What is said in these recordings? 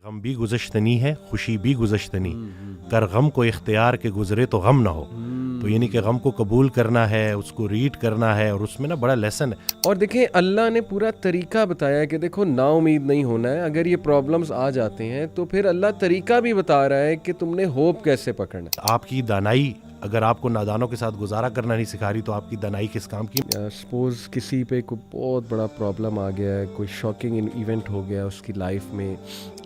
غم بھی گزشتنی ہے خوشی بھی گزشتنی، کر غم کو اختیار کے گزرے تو غم نہ ہو. تو یعنی کہ غم کو قبول کرنا ہے، اس کو ریڈ کرنا ہے، اور اس میں نا بڑا لیسن ہے. اور دیکھیں اللہ نے پورا طریقہ بتایا کہ دیکھو نا امید نہیں ہونا ہے. اگر یہ پرابلمز آ جاتے ہیں تو پھر اللہ طریقہ بھی بتا رہا ہے کہ تم نے ہوپ کیسے پکڑنا ہے. آپ کی دانائی اگر آپ کو نادانوں کے ساتھ گزارا کرنا نہیں سکھا رہی تو آپ کی دانائی کس کام کی؟ سپوز کسی پہ کوئی بہت بڑا پرابلم آ گیا ہے، کوئی شاکنگ ایونٹ ہو گیا اس کی لائف میں،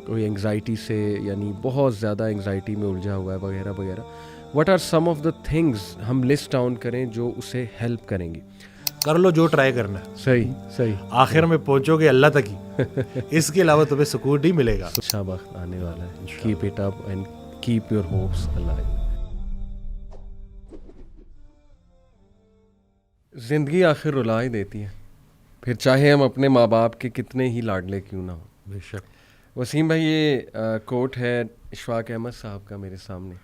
کوئی انگزائٹی سے یعنی بہت زیادہ انگزائٹی میں الجھا ہوا ہے وغیرہ وغیرہ. What are some of the things ہم لسٹ ڈاؤن کریں جو اسے ہیلپ کریں گی؟ کر لو جو ٹرائی کرنا ہے، صحیح آخر میں پہنچو گے اللہ تک ہی. اس کے علاوہ تمہیں سکون نہیں ملے گا. اچھا وقت آنے والا ہے. Keep it up and keep your hopes alive. زندگی آخر رلا ہی دیتی ہے، پھر چاہے ہم اپنے ماں باپ کے کتنے ہی لاڈلے کیوں نہ ہوں. بے شک. وسیم بھائی یہ کوٹ ہے اشفاق احمد صاحب کا میرے سامنے،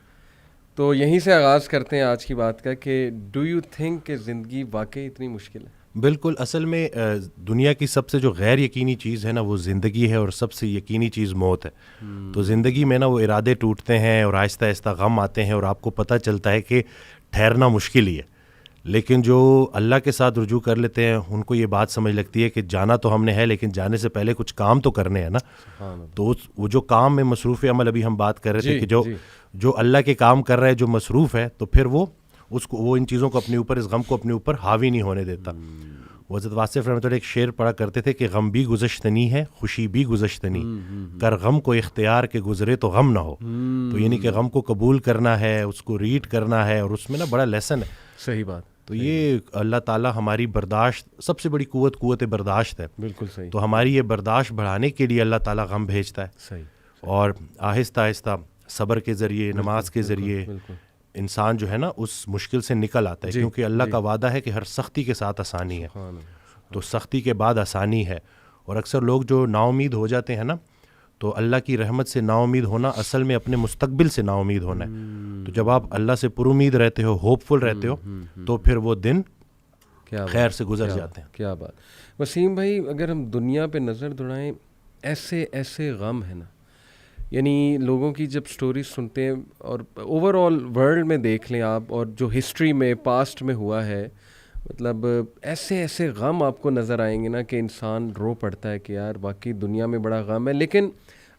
تو یہیں سے آغاز کرتے ہیں آج کی بات کا کہ ڈو یو تھنک کہ زندگی واقعی اتنی مشکل ہے؟ بالکل. اصل میں دنیا کی سب سے جو غیر یقینی چیز ہے نا وہ زندگی ہے، اور سب سے یقینی چیز موت ہے. تو زندگی میں نا وہ ارادے ٹوٹتے ہیں اور آہستہ آہستہ غم آتے ہیں، اور آپ کو پتہ چلتا ہے کہ ٹھہرنا مشکل ہی ہے. لیکن جو اللہ کے ساتھ رجوع کر لیتے ہیں ان کو یہ بات سمجھ لگتی ہے کہ جانا تو ہم نے ہے، لیکن جانے سے پہلے کچھ کام تو کرنے ہیں نا. تو وہ جو کام میں مصروف عمل ابھی ہم بات کر رہے تھے کہ جو اللہ کے کام کر رہا ہے، جو مصروف ہے، تو پھر وہ ان چیزوں کو اپنے اوپر، اس غم کو اپنے اوپر حاوی نہیں ہونے دیتا. وہ حضرت واصف رحمۃ اللہ ایک شعر پڑھا کرتے تھے کہ غم بھی گزشتنی ہے خوشی بھی گزشتنی، کر غم کو اختیار کے گزرے تو غم نہ ہو. تو یعنی کہ غم کو قبول کرنا ہے، اس کو ریڈ کرنا ہے، اور اس میں نا بڑا لیسن ہے. صحیح بات. تو یہ اللہ تعالیٰ ہماری برداشت، سب سے بڑی قوت برداشت ہے. بالکل صحیح. تو ہماری یہ برداشت بڑھانے کے لیے اللہ تعالیٰ غم بھیجتا ہے. صحیح. اور آہستہ آہستہ صبر کے ذریعے، نماز کے ذریعے انسان جو ہے نا اس مشکل سے نکل آتا ہے. کیونکہ اللہ کا وعدہ ہے کہ ہر سختی کے ساتھ آسانی ہے. تو سختی کے بعد آسانی ہے. اور اکثر لوگ جو نا امید ہو جاتے ہیں نا، تو اللہ کی رحمت سے نا امید ہونا اصل میں اپنے مستقبل سے نا امید ہونا ہے. تو جب آپ اللہ سے پر امید رہتے ہو، ہوپ فل رہتے ہو، تو پھر وہ دن خیر سے گزر جاتے ہیں. کیا بات. وسیم بھائی اگر ہم دنیا پہ نظر دوڑائیں، ایسے غم ہے نا، یعنی لوگوں کی جب سٹوریز سنتے ہیں اور اوور آل ورلڈ میں دیکھ لیں آپ، اور جو ہسٹری میں پاسٹ میں ہوا ہے، مطلب ایسے غم آپ کو نظر آئیں گے نا کہ انسان رو پڑتا ہے کہ یار واقعی دنیا میں بڑا غم ہے. لیکن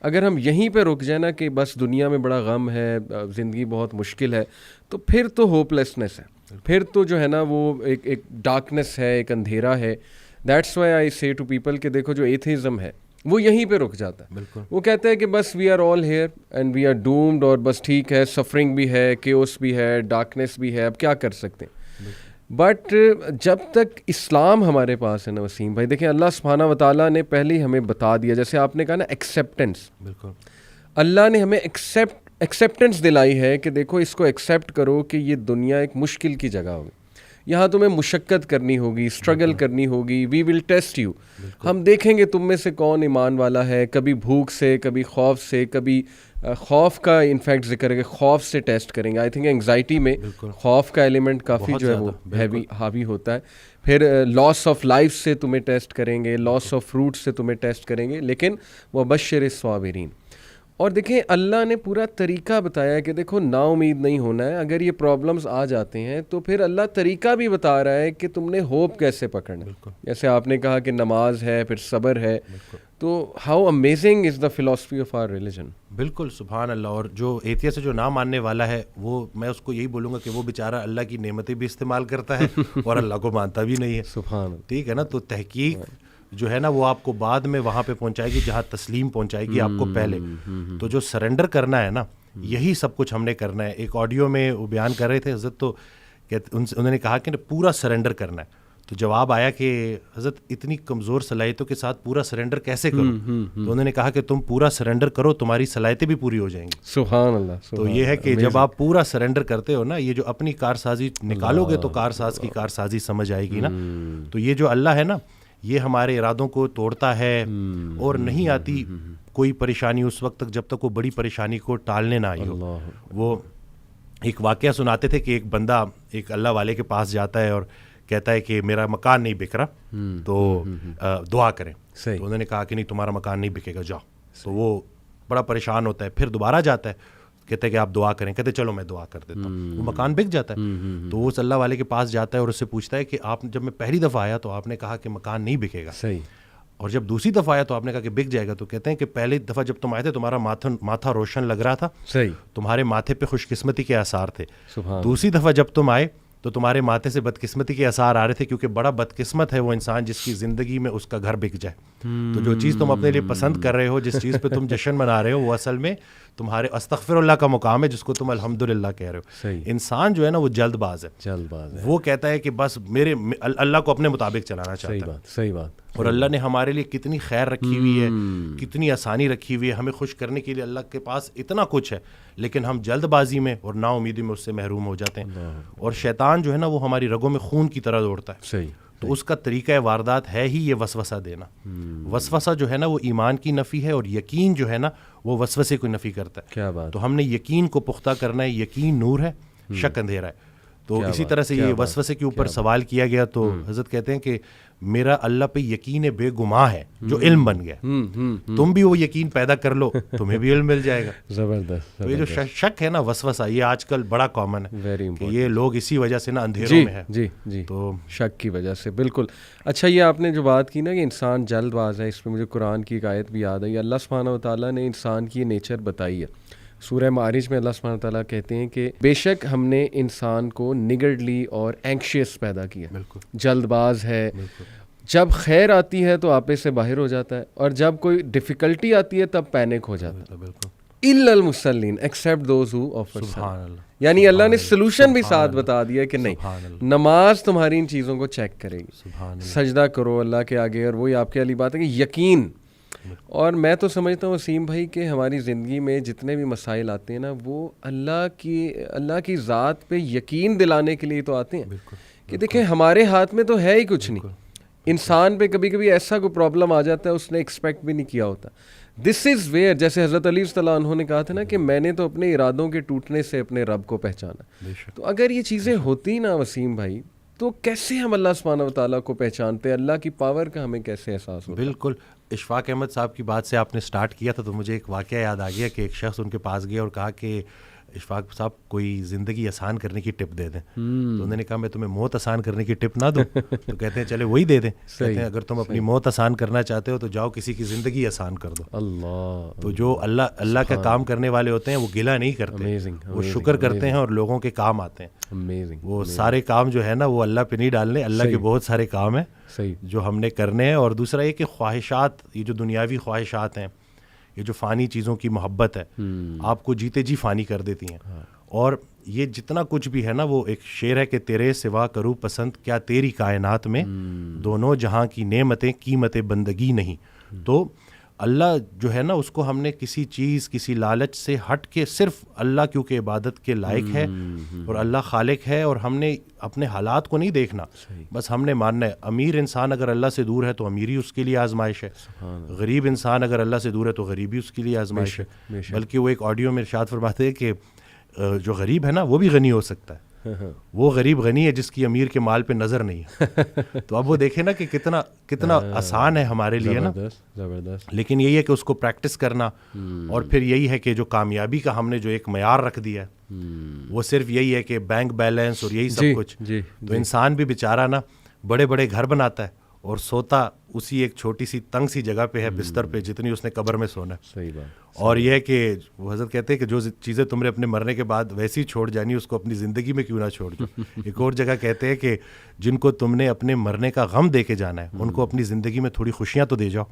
اگر ہم یہیں پہ رک جائیں نا کہ بس دنیا میں بڑا غم ہے، زندگی بہت مشکل ہے، تو پھر تو ہوپ لیسنس ہے، پھر تو جو ہے نا وہ ایک ڈارکنیس ہے، ایک اندھیرا ہے. دیٹس وائی آئی سے ٹو پیپل کہ دیکھو جو ایتھیزم ہے وہ یہیں پہ رک جاتا ہے. وہ کہتا ہے کہ بس we are all here and we are doomed, اور بس ٹھیک ہے، سفرنگ بھی ہے، کیوس بھی ہے، ڈارکنیس بھی ہے، اب کیا کر سکتے ہیں. بٹ جب تک اسلام ہمارے پاس ہے نا وسیم بھائی، دیکھیں اللہ سبحانہ و تعالیٰ نے پہلے ہی ہمیں بتا دیا، جیسے آپ نے کہا نا ایکسیپٹنس. بالکل. اللہ نے ہمیں ایکسیپٹنس دلائی ہے کہ دیکھو اس کو ایکسیپٹ کرو کہ یہ دنیا ایک مشکل کی جگہ ہوگی، یہاں تمہیں مشقت کرنی ہوگی، اسٹرگل کرنی ہوگی. وی ول ٹیسٹ یو. ہم دیکھیں گے تم میں سے کون ایمان والا ہے. کبھی بھوک سے، کبھی خوف سے، کبھی خوف کا انفیکٹ ذکر ہے کہ خوف سے ٹیسٹ کریں گے. آئی تھنک انگزائٹی میں خوف کا ایلیمنٹ کافی جو ہے وہ حاوی ہوتا ہے. پھر لاس آف لائف سے تمہیں ٹیسٹ کریں گے، لاس آف فروٹ سے تمہیں ٹیسٹ کریں گے. لیکن وبشر الصابرین. اور دیکھیں اللہ نے پورا طریقہ بتایا کہ دیکھو نا امید نہیں ہونا ہے. اگر یہ پرابلمز آ جاتے ہیں تو پھر اللہ طریقہ بھی بتا رہا ہے کہ تم نے ہوپ کیسے پکڑنا ہے. جیسے آپ نے کہا کہ نماز ہے، پھر صبر ہے. تو how amazing is the philosophy of our religion. بالکل سبحان اللہ. اور جو ایتھیسٹ سے جو نہ ماننے والا ہے، وہ میں اس کو یہی بولوں گا کہ وہ بیچارہ اللہ کی نعمتیں بھی استعمال کرتا ہے اور اللہ کو مانتا بھی نہیں ہے. سبحان اللہ. ٹھیک ہے نا. تو تحقیق جو ہے نا وہ آپ کو بعد میں وہاں پہ پہنچائے گی جہاں تسلیم پہنچائے گی آپ کو پہلے. تو جو سرنڈر کرنا ہے نا، یہی سب کچھ ہم نے کرنا ہے. ایک آڈیو میں وہ بیان کر رہے تھے حضرت، تو انہوں نے کہا کہ پورا سرنڈر کرنا ہے. تو جواب آیا کہ حضرت اتنی کمزور صلاحیتوں کے ساتھ پورا سرنڈر کیسے کرو؟ تو انہوں نے کہا کہ تم پورا سرنڈر کرو، تمہاری صلاحیتیں بھی پوری ہو جائیں گی. سبحان اللہ. تو یہ ہے کہ جب آپ پورا سرنڈر کرتے ہو نا، یہ جو اپنی کارسازی نکالو گے تو کارساز کی کارسازی سمجھ آئے گی نا. تو یہ جو اللہ ہے نا، یہ ہمارے ارادوں کو توڑتا ہے، اور نہیں آتی کوئی پریشانی اس وقت تک جب تک وہ بڑی پریشانی کو ٹالنے نہ آئی ہو. وہ ایک واقعہ سناتے تھے کہ ایک بندہ ایک اللہ والے کے پاس جاتا ہے اور کہتا ہے کہ میرا مکان نہیں بک رہا، تو دعا کریں. تو انہوں نے کہا کہ نہیں تمہارا مکان نہیں بکے گا، جاؤ. تو وہ بڑا پریشان ہوتا ہے, پھر دوبارہ جاتا ہے, کہتے ہیں کہ آپ دعا کریں, کہتے چلو میں دعا کر دیتا ہوں, وہ مکان بک جاتا ہے. تو وہ اس اللہ والے کے پاس جاتا ہے اور اس سے پوچھتا ہے کہ آپ جب میں پہلی دفعہ آیا تو آپ نے کہا کہ مکان نہیں بکے گا, صحیح, اور جب دوسری دفعہ آیا تو آپ نے کہا کہ بک جائے گا. تو کہتے ہیں کہ پہلی دفعہ جب تم آئے تھے تمہارا ماتھا روشن لگ رہا تھا, صحیح, تمہارے ماتھے پہ خوش قسمتی کے آثار تھے. سبحان. دوسری دفعہ جب تم آئے تو تمہارے ماتھے سے بدقسمتی کے آثار آ رہے تھے, کیونکہ بڑا بدقسمت ہے وہ انسان جس کی زندگی میں اس کا گھر بک جائے. تو جو چیز تم اپنے لیے پسند کر رہے ہو, جس چیز پہ تم جشن منا رہے ہو, وہ اصل میں تمہارے استغفر اللہ کا مقام ہے, جس کو تم الحمدللہ کہہ رہے ہو. صحیح. انسان جو ہے نا وہ جلد باز ہے, وہ کہتا ہے کہ بس میرے اللہ کو اپنے مطابق چلانا چاہتا ہے. صحیح بات. اور اللہ نے ہمارے لیے کتنی خیر رکھی ہوئی ہے, کتنی آسانی رکھی ہوئی ہے, ہمیں خوش کرنے کے لیے اللہ کے پاس اتنا کچھ ہے, لیکن ہم جلد بازی میں اور نا امیدی میں اس سے محروم ہو جاتے ہیں. اور شیطان جو ہے نا وہ ہماری رگوں میں خون کی طرح دوڑتا ہے. صحیح. تو اس کا طریقہ واردات ہے ہی یہ وسوسہ دینا. وسوسہ جو ہے نا وہ ایمان کی نفی ہے, اور یقین جو ہے نا وہ وسوسے کو نفی کرتا ہے. کیا بات. تو ہم نے یقین کو پختہ کرنا ہے. یقین نور ہے, شک اندھیرا ہے. تو اسی طرح سے یہ وسوسے کے اوپر سوال کیا گیا, تو حضرت کہتے ہیں کہ میرا اللہ پہ یقین بے گماں ہے جو علم بن گیا. تم بھی وہ یقین پیدا کر لو, تمہیں بھی علم مل جائے گا. زبردست. تو یہ جو شک ہے نا وسوسہ, یہ آج کل بڑا کامن ہے کہ یہ لوگ اسی وجہ سے نا اندھیروں میں ہے. جی تو شک کی وجہ سے. بالکل. اچھا, یہ آپ نے جو بات کی نا کہ انسان جلد باز ہے, اس پہ مجھے قرآن کی ایک آیت بھی یاد ہے. اللہ سبحانہ و تعالیٰ نے انسان کی نیچر بتائی ہے. سورہ معارج میں اللہ سبحانہ تعالیٰ کہتے ہیں کہ بے شک ہم نے انسان کو نگرڈلی اور اینکشیس پیدا کیا. جلد باز ہے, جب خیر آتی ہے تو آپے سے باہر ہو جاتا ہے, اور جب کوئی ڈیفیکلٹی آتی ہے تب پینک ہو جاتا ہے. الا المصلین ایکسیپٹ دوز ہو آفر. یعنی اللہ نے سلوشن بھی ساتھ بتا دیا کہ نہیں, نماز تمہاری ان چیزوں کو چیک کرے گی. سجدہ کرو اللہ کے آگے, اور وہی آپ کی علی بات ہے کہ یقین. اور میں تو سمجھتا ہوں وسیم بھائی کہ ہماری زندگی میں جتنے بھی مسائل آتے ہیں نا, وہ اللہ کی ذات پہ یقین دلانے کے لیے تو آتے ہیں کہ دیکھیں ہمارے ہاتھ میں تو ہے ہی کچھ نہیں. انسان پہ کبھی کبھی ایسا کوئی پرابلم آ جاتا ہے اس نے ایکسپیکٹ بھی نہیں کیا ہوتا. دس از ویئر, جیسے حضرت علی صلی اللہ عنہ نے کہا تھا نا کہ میں نے تو اپنے ارادوں کے ٹوٹنے سے اپنے رب کو پہچانا. تو اگر یہ چیزیں ہوتی نا وسیم بھائی, تو کیسے ہم اللہ سبحانہ و تعالیٰ کو پہچانتے, اللہ کی پاور کا ہمیں کیسے احساس ہوتا؟ بالکل. اشفاق احمد صاحب کی بات سے آپ نے سٹارٹ کیا تھا, تو مجھے ایک واقعہ یاد آ گیا کہ ایک شخص ان کے پاس گیا اور کہا کہ اشفاق صاحب کوئی زندگی آسان کرنے کی ٹپ دے دیں. تو انہوں نے کہا میں تمہیں موت آسان کرنے کی ٹپ نہ دوں. تو کہتے ہیں چلے وہی دے دیں. کہتے ہیں اگر تم اپنی موت آسان کرنا چاہتے ہو تو جاؤ کسی کی زندگی آسان کر دو. اللہ. تو جو اللہ کا کام کرنے والے ہوتے ہیں وہ گلہ نہیں کرتے, وہ شکر کرتے ہیں اور لوگوں کے کام آتے ہیں. وہ سارے کام جو ہے نا وہ اللہ پہ نہیں ڈالنے, اللہ کے بہت سارے کام ہیں جو ہم نے کرنے ہیں. اور دوسرا یہ کہ خواہشات, یہ جو دنیاوی خواہشات ہیں, یہ جو فانی چیزوں کی محبت ہے, آپ کو جیتے جی فانی کر دیتی ہیں. اور یہ جتنا کچھ بھی ہے نا, وہ ایک شعر ہے کہ تیرے سوا کروں پسند کیا تیری کائنات میں, دونوں جہاں کی نعمتیں قیمت بندگی نہیں. تو اللہ جو ہے نا اس کو ہم نے کسی چیز, کسی لالچ سے ہٹ کے صرف اللہ کیونکہ عبادت کے لائق ہے اور اللہ خالق ہے, اور ہم نے اپنے حالات کو نہیں دیکھنا, بس ہم نے ماننا ہے. امیر انسان اگر اللہ سے دور ہے تو امیری اس کے لیے آزمائش ہے, غریب انسان اگر اللہ سے دور ہے تو غریبی اس کے لیے آزمائش ہے. بلکہ وہ ایک آڈیو میں ارشاد فرماتے ہیں کہ جو غریب ہے نا وہ بھی غنی ہو سکتا ہے. وہ غریب غنی ہے جس کی امیر کے مال پہ نظر نہیں ہے. تو اب وہ دیکھیں نا کہ کتنا آسان ہے ہمارے لیے نا. لیکن یہی ہے کہ اس کو پریکٹس کرنا, اور پھر یہی ہے کہ جو کامیابی کا ہم نے جو ایک معیار رکھ دیا ہے وہ صرف یہی ہے کہ بینک بیلنس اور یہی سب کچھ. تو انسان بھی بیچارہ نا بڑے بڑے گھر بناتا ہے اور سوتا اسی ایک چھوٹی سی تنگ سی جگہ پہ ہے, بستر پہ, جتنی اس نے قبر میں سونا ہے. صحیح بات. اور یہ ہے کہ وہ حضرت کہتے ہیں کہ جو چیزیں تم نے اپنے مرنے کے بعد ویسی چھوڑ جانی اس کو اپنی زندگی میں کیوں نہ چھوڑ دو. ایک اور جگہ کہتے ہیں کہ جن کو تم نے اپنے مرنے کا غم دے کے جانا ہے ان کو اپنی زندگی میں تھوڑی خوشیاں تو دے جاؤ.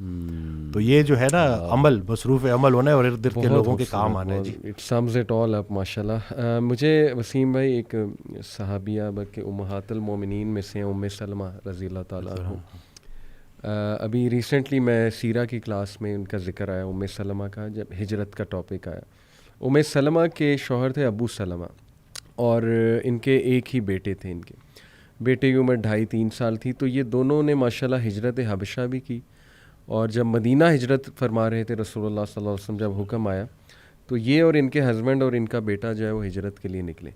تو یہ جو ہے نا عمل, مصروف عمل ہونا ہے اور ارد گرد کے لوگوں کے کام آنا ہے. جی اٹ سمز اٹ آل اپ ماشاءاللہ. مجھے وسیم بھائی ایک صحابیہ بلکہ امہات المومنین میں سے ام سلمہ رضی اللہ تعالیٰ عنہ, ابھی ریسنٹلی میں سیرہ کی کلاس میں ان کا ذکر آیا ام سلمہ کا, جب ہجرت کا ٹاپک آیا. ام سلمہ کے شوہر تھے ابو سلمہ, اور ان کے ایک ہی بیٹے تھے. ان کے بیٹے کی عمر 2.5-3 سال تھی. تو یہ دونوں نے ماشاءاللہ ہجرت حبشہ بھی کی, اور جب مدینہ ہجرت فرما رہے تھے رسول اللہ صلی اللہ علیہ وسلم, جب حکم آیا تو یہ اور ان کے ہسبینڈ اور ان کا بیٹا جو ہے وہ ہجرت کے لیے نکلے.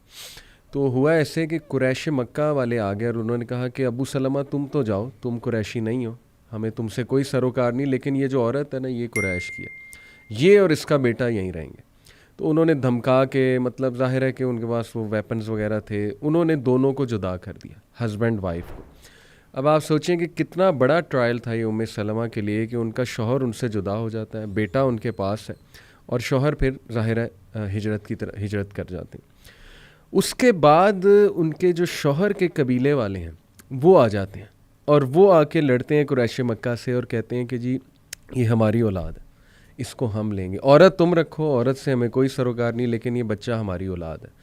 تو ہوا ایسے کہ قریش مکہ والے آ گئے اور انہوں نے کہا کہ ابو سلمہ تم تو جاؤ, تم قریشی نہیں ہو, ہمیں تم سے کوئی سروکار نہیں, لیکن یہ جو عورت ہے نا یہ قریش کی ہے, یہ اور اس کا بیٹا یہیں رہیں گے. تو انہوں نے دھمکا کے, مطلب ظاہر ہے کہ ان کے پاس وہ ویپنز وغیرہ تھے, انہوں نے دونوں کو جدا کر دیا, ہسبینڈ وائف کو. اب آپ سوچیں کہ کتنا بڑا ٹرائل تھا یہ ام سلمہ کے لیے کہ ان کا شوہر ان سے جدا ہو جاتا ہے, بیٹا ان کے پاس ہے, اور شوہر پھر ظاہر ہے ہجرت کر جاتے ہیں. اس کے بعد ان کے جو شوہر کے قبیلے والے ہیں وہ آ جاتے ہیں, اور وہ آ کے لڑتے ہیں قریش مکہ سے اور کہتے ہیں کہ جی یہ ہماری اولاد ہے, اس کو ہم لیں گے, عورت تم رکھو, عورت سے ہمیں کوئی سروکار نہیں, لیکن یہ بچہ ہماری اولاد ہے.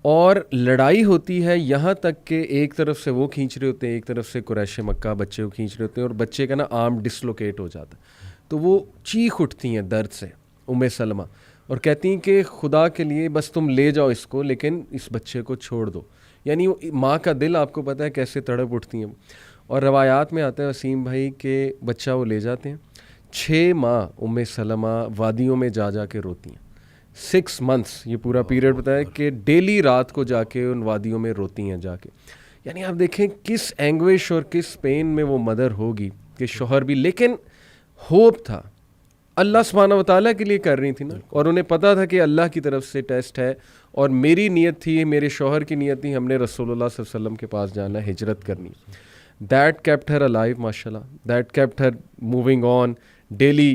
اور لڑائی ہوتی ہے یہاں تک کہ ایک طرف سے وہ کھینچ رہے ہوتے ہیں, ایک طرف سے قریش مکہ بچے کو کھینچ رہے ہوتے ہیں, اور بچے کا نا آرم ڈسلوکیٹ ہو جاتا ہے. تو وہ چیخ اٹھتی ہیں درد سے ام سلمہ, اور کہتی ہیں کہ خدا کے لیے بس تم لے جاؤ اس کو, لیکن اس بچے کو چھوڑ دو. یعنی ماں کا دل آپ کو پتہ ہے کیسے تڑپ اٹھتی ہیں. اور روایات میں آتا ہے وسیم بھائی کہ بچہ وہ لے جاتے ہیں, 6 ماہ ام سلمہ وادیوں میں جا جا کے روتی ہیں, 6 months یہ پورا پیریڈ بتایا کہ ڈیلی رات کو جا کے ان وادیوں میں روتی ہیں جا کے. یعنی آپ دیکھیں کس اینگوش اور کس پین میں وہ مدر ہوگی کہ شوہر بھی, لیکن ہوپ تھا, اللہ سبحانہ و تعالیٰ کے لیے کر رہی تھی نا, اور انہیں پتہ تھا کہ اللہ کی طرف سے ٹیسٹ ہے, اور میری نیت تھی, میرے شوہر کی نیت تھی, ہم نے رسول اللہ صلی اللہ علیہ وسلم کے پاس جانا ہے, ہجرت کرنی. That kept her alive, mashallah. That kept her moving on daily,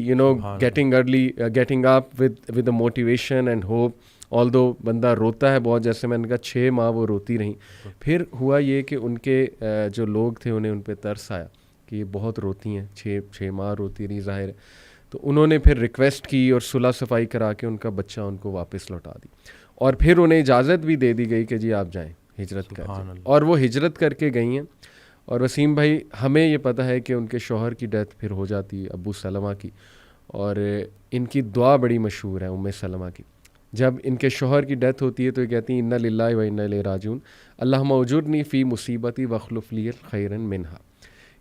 getting early, getting up with the motivation and hope. Although بندہ روتا ہے بہت, جیسے میں نے کہا 6 ماہ وہ روتی رہیں. پھر ہوا یہ کہ ان کے جو لوگ تھے انہیں ان پہ ترس آیا کہ یہ بہت روتی ہیں, 6 ماہ روتی رہی ظاہر ہے. تو انہوں نے پھر ریکویسٹ کی اور صلح صفائی کرا کے ان کا بچہ ان کو واپس لوٹا دی, اور پھر انہیں اجازت بھی دے دی گئی کہ جی آپ جائیں, ہجرت کر جائیں. اور وہ ہجرت کر کے گئی ہیں. اور وسیم بھائی ہمیں یہ پتہ ہے کہ ان کے شوہر کی ڈیتھ پھر ہو جاتی ہے, ابو سلمہ کی, اور ان کی دعا بڑی مشہور ہے ام سلمہ کی. جب ان کے شوہر کی ڈیتھ ہوتی ہے تو یہ کہتی ہیں انا للہ و انا الیہ راجعون, اللہم اجرنی فی مصیبتی واخلف لی خیرا منہا.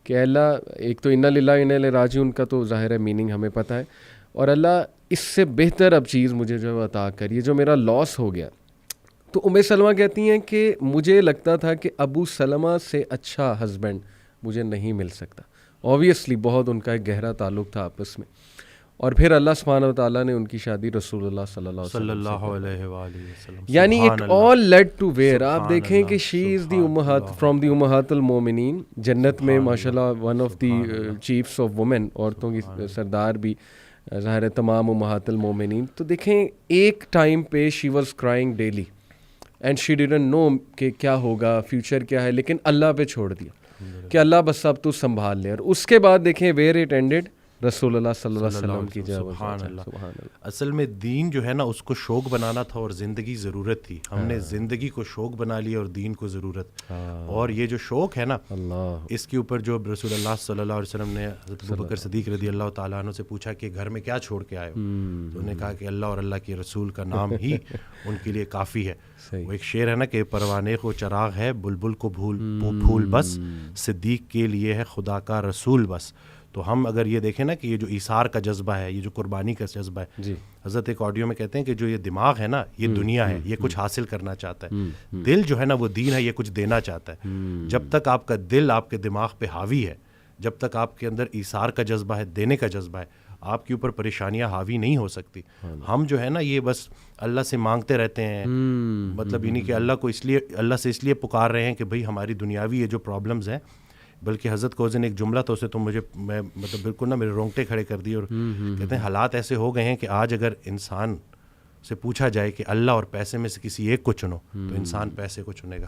کہ اللہ, ایک تو انا للہ و انا الیہ راجعون کا تو ظاہر ہے میننگ ہمیں پتہ ہے, اور اللہ اس سے بہتر اب چیز مجھے جو عطا کریے, جو میرا لاس ہو گیا. تو ام سلمہ کہتی ہیں کہ مجھے لگتا تھا کہ ابو سلمہ سے اچھا ہسبینڈ مجھے نہیں مل سکتا. اوبویسلی بہت ان کا ایک گہرا تعلق تھا آپس میں, اور پھر اللہ سبحانہ و تعالیٰ نے ان کی شادی رسول اللہ صلی اللہ علیہ وسلم. یعنی it all lead to where. آپ دیکھیں کہ شی از دی امہات فرام دی امہات المومنین, جنت میں ماشاءاللہ one of the chiefs of women, عورتوں کی سردار بھی ظاہر ہے تمام امہات المومنین. تو دیکھیں ایک ٹائم پہ she was crying daily and she didn't know کہ کیا ہوگا, فیوچر کیا ہے, لیکن اللہ پہ چھوڑ دیا کہ اللہ بس اب تو سنبھال لے. اور اس کے بعد دیکھیں ویئر اٹ اینڈیڈ, رسول اللہ صلی اللہ علیہ وسلم کی جواب. سبحان اللہ. اصل میں دین جو ہے نا اس کو شوق بنانا تھا, اور زندگی ضرورت تھی. ہم نے زندگی کو شوق بنا لیا اور دین کو ضرورت. اور یہ جو شوق ہے نا اس کے اوپر جو رسول اللہ صلی اللہ علیہ وسلم نے حضرت ابوبکر صدیق رضی اللہ تعالیٰ عنہ سے پوچھا کہ گھر میں کیا چھوڑ کے آئے ہو, تو انہوں نے کہا کہ اللہ اور اللہ کے رسول کا نام ہی ان کے لیے کافی ہے. وہ ایک شعر ہے نا کہ پروانے کو چراغ ہے, بلبل کو پھول بس, صدیق کے لیے ہے خدا کا رسول بس. تو ہم اگر یہ دیکھیں نا کہ یہ جو ایثار کا جذبہ ہے, یہ جو قربانی کا جذبہ ہے, جی حضرت ایک آڈیو میں کہتے ہیں کہ جو یہ دماغ ہے نا یہ دنیا ہے, یہ کچھ حاصل کرنا چاہتا ہے. دل جو ہے نا وہ دین ہے, یہ کچھ دینا چاہتا ہے. جب تک آپ کا دل آپ کے دماغ پہ حاوی ہے, جب تک آپ کے اندر ایثار کا جذبہ ہے, دینے کا جذبہ ہے, آپ کے اوپر پریشانیاں حاوی نہیں ہو سکتی. ہم جو ہے نا یہ بس اللہ سے مانگتے رہتے ہیں, مطلب یعنی کہ اللہ سے اس لیے پکار رہے ہیں کہ بھئی ہماری دنیاوی یہ جو پرابلمز ہیں. بلکہ حضرت کو اس دن ایک جملہ تھا, اسے تو میں مطلب بالکل نا میرے رونگٹے کھڑے کر دیے, اور کہتے ہیں حالات ایسے ہو گئے ہیں کہ آج اگر انسان سے پوچھا جائے کہ اللہ اور پیسے میں سے کسی ایک کو چنو, تو انسان پیسے کو چنے گا.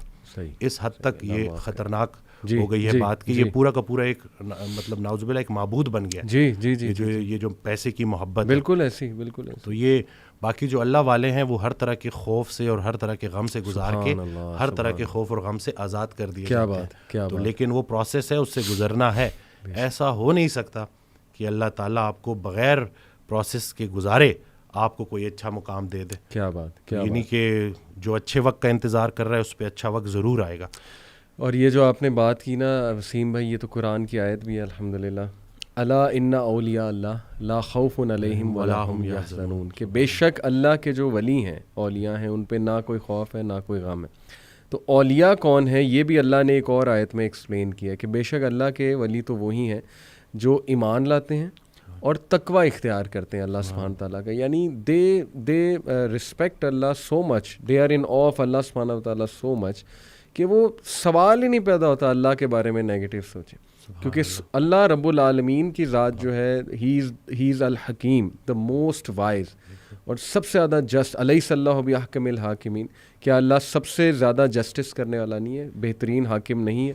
اس حد تک یہ خطرناک ہو گئی ہے بات کہ یہ پورا کا پورا ایک مطلب نعوذ باللہ ایک معبود بن گیا. یہ جو پیسے کی محبت, بالکل ایسی, بالکل ایسی. تو یہ باقی جو اللہ والے ہیں وہ ہر طرح کے خوف سے اور ہر طرح کے غم سے گزار کے ہر طرح کے خوف اور غم سے آزاد کر دیے جاتے ہیں. تو لیکن وہ پروسیس ہے, اس سے گزرنا ہے. ایسا ہو نہیں سکتا کہ اللہ تعالیٰ آپ کو بغیر پروسیس کے گزارے آپ کو کوئی اچھا مقام دے دے. کیا بات, یعنی کہ جو اچھے وقت کا انتظار کر رہا ہے اس پہ اچھا وقت ضرور آئے گا. اور یہ جو آپ نے بات کی نا وسیم بھائی, یہ تو قرآن کی آیت بھی ہے الحمدللہ, الا ان اولیاء اللہ لا خوف علیہم ولا هم یحزنون, کہ بے شک اللہ کے جو ولی ہیں, اولیاء ہیں, ان پہ نہ کوئی خوف ہے نہ کوئی غم ہے. تو اولیاء کون ہیں یہ بھی اللہ نے ایک اور آیت میں ایکسپلین کیا کہ بے شک اللہ کے ولی تو وہی ہیں جو ایمان لاتے ہیں اور تقوی اختیار کرتے ہیں اللہ سبحانہ تعالیٰ کا. یعنی they respect Allah so much, they are in awe of Allah سبحانہ تعالیٰ سو مچ کہ وہ سوال ہی نہیں پیدا ہوتا اللہ کے بارے میں نیگیٹو سوچیں, کیونکہ اللہ رب العالمین کی ذات جو ہے ہی از الحکیم, دا موسٹ وائز, اور سب سے زیادہ جسٹ. الیس اللہ بأحکم الحاکمین, کیا اللہ سب سے زیادہ جسٹس کرنے والا نہیں ہے, بہترین حاکم نہیں ہے؟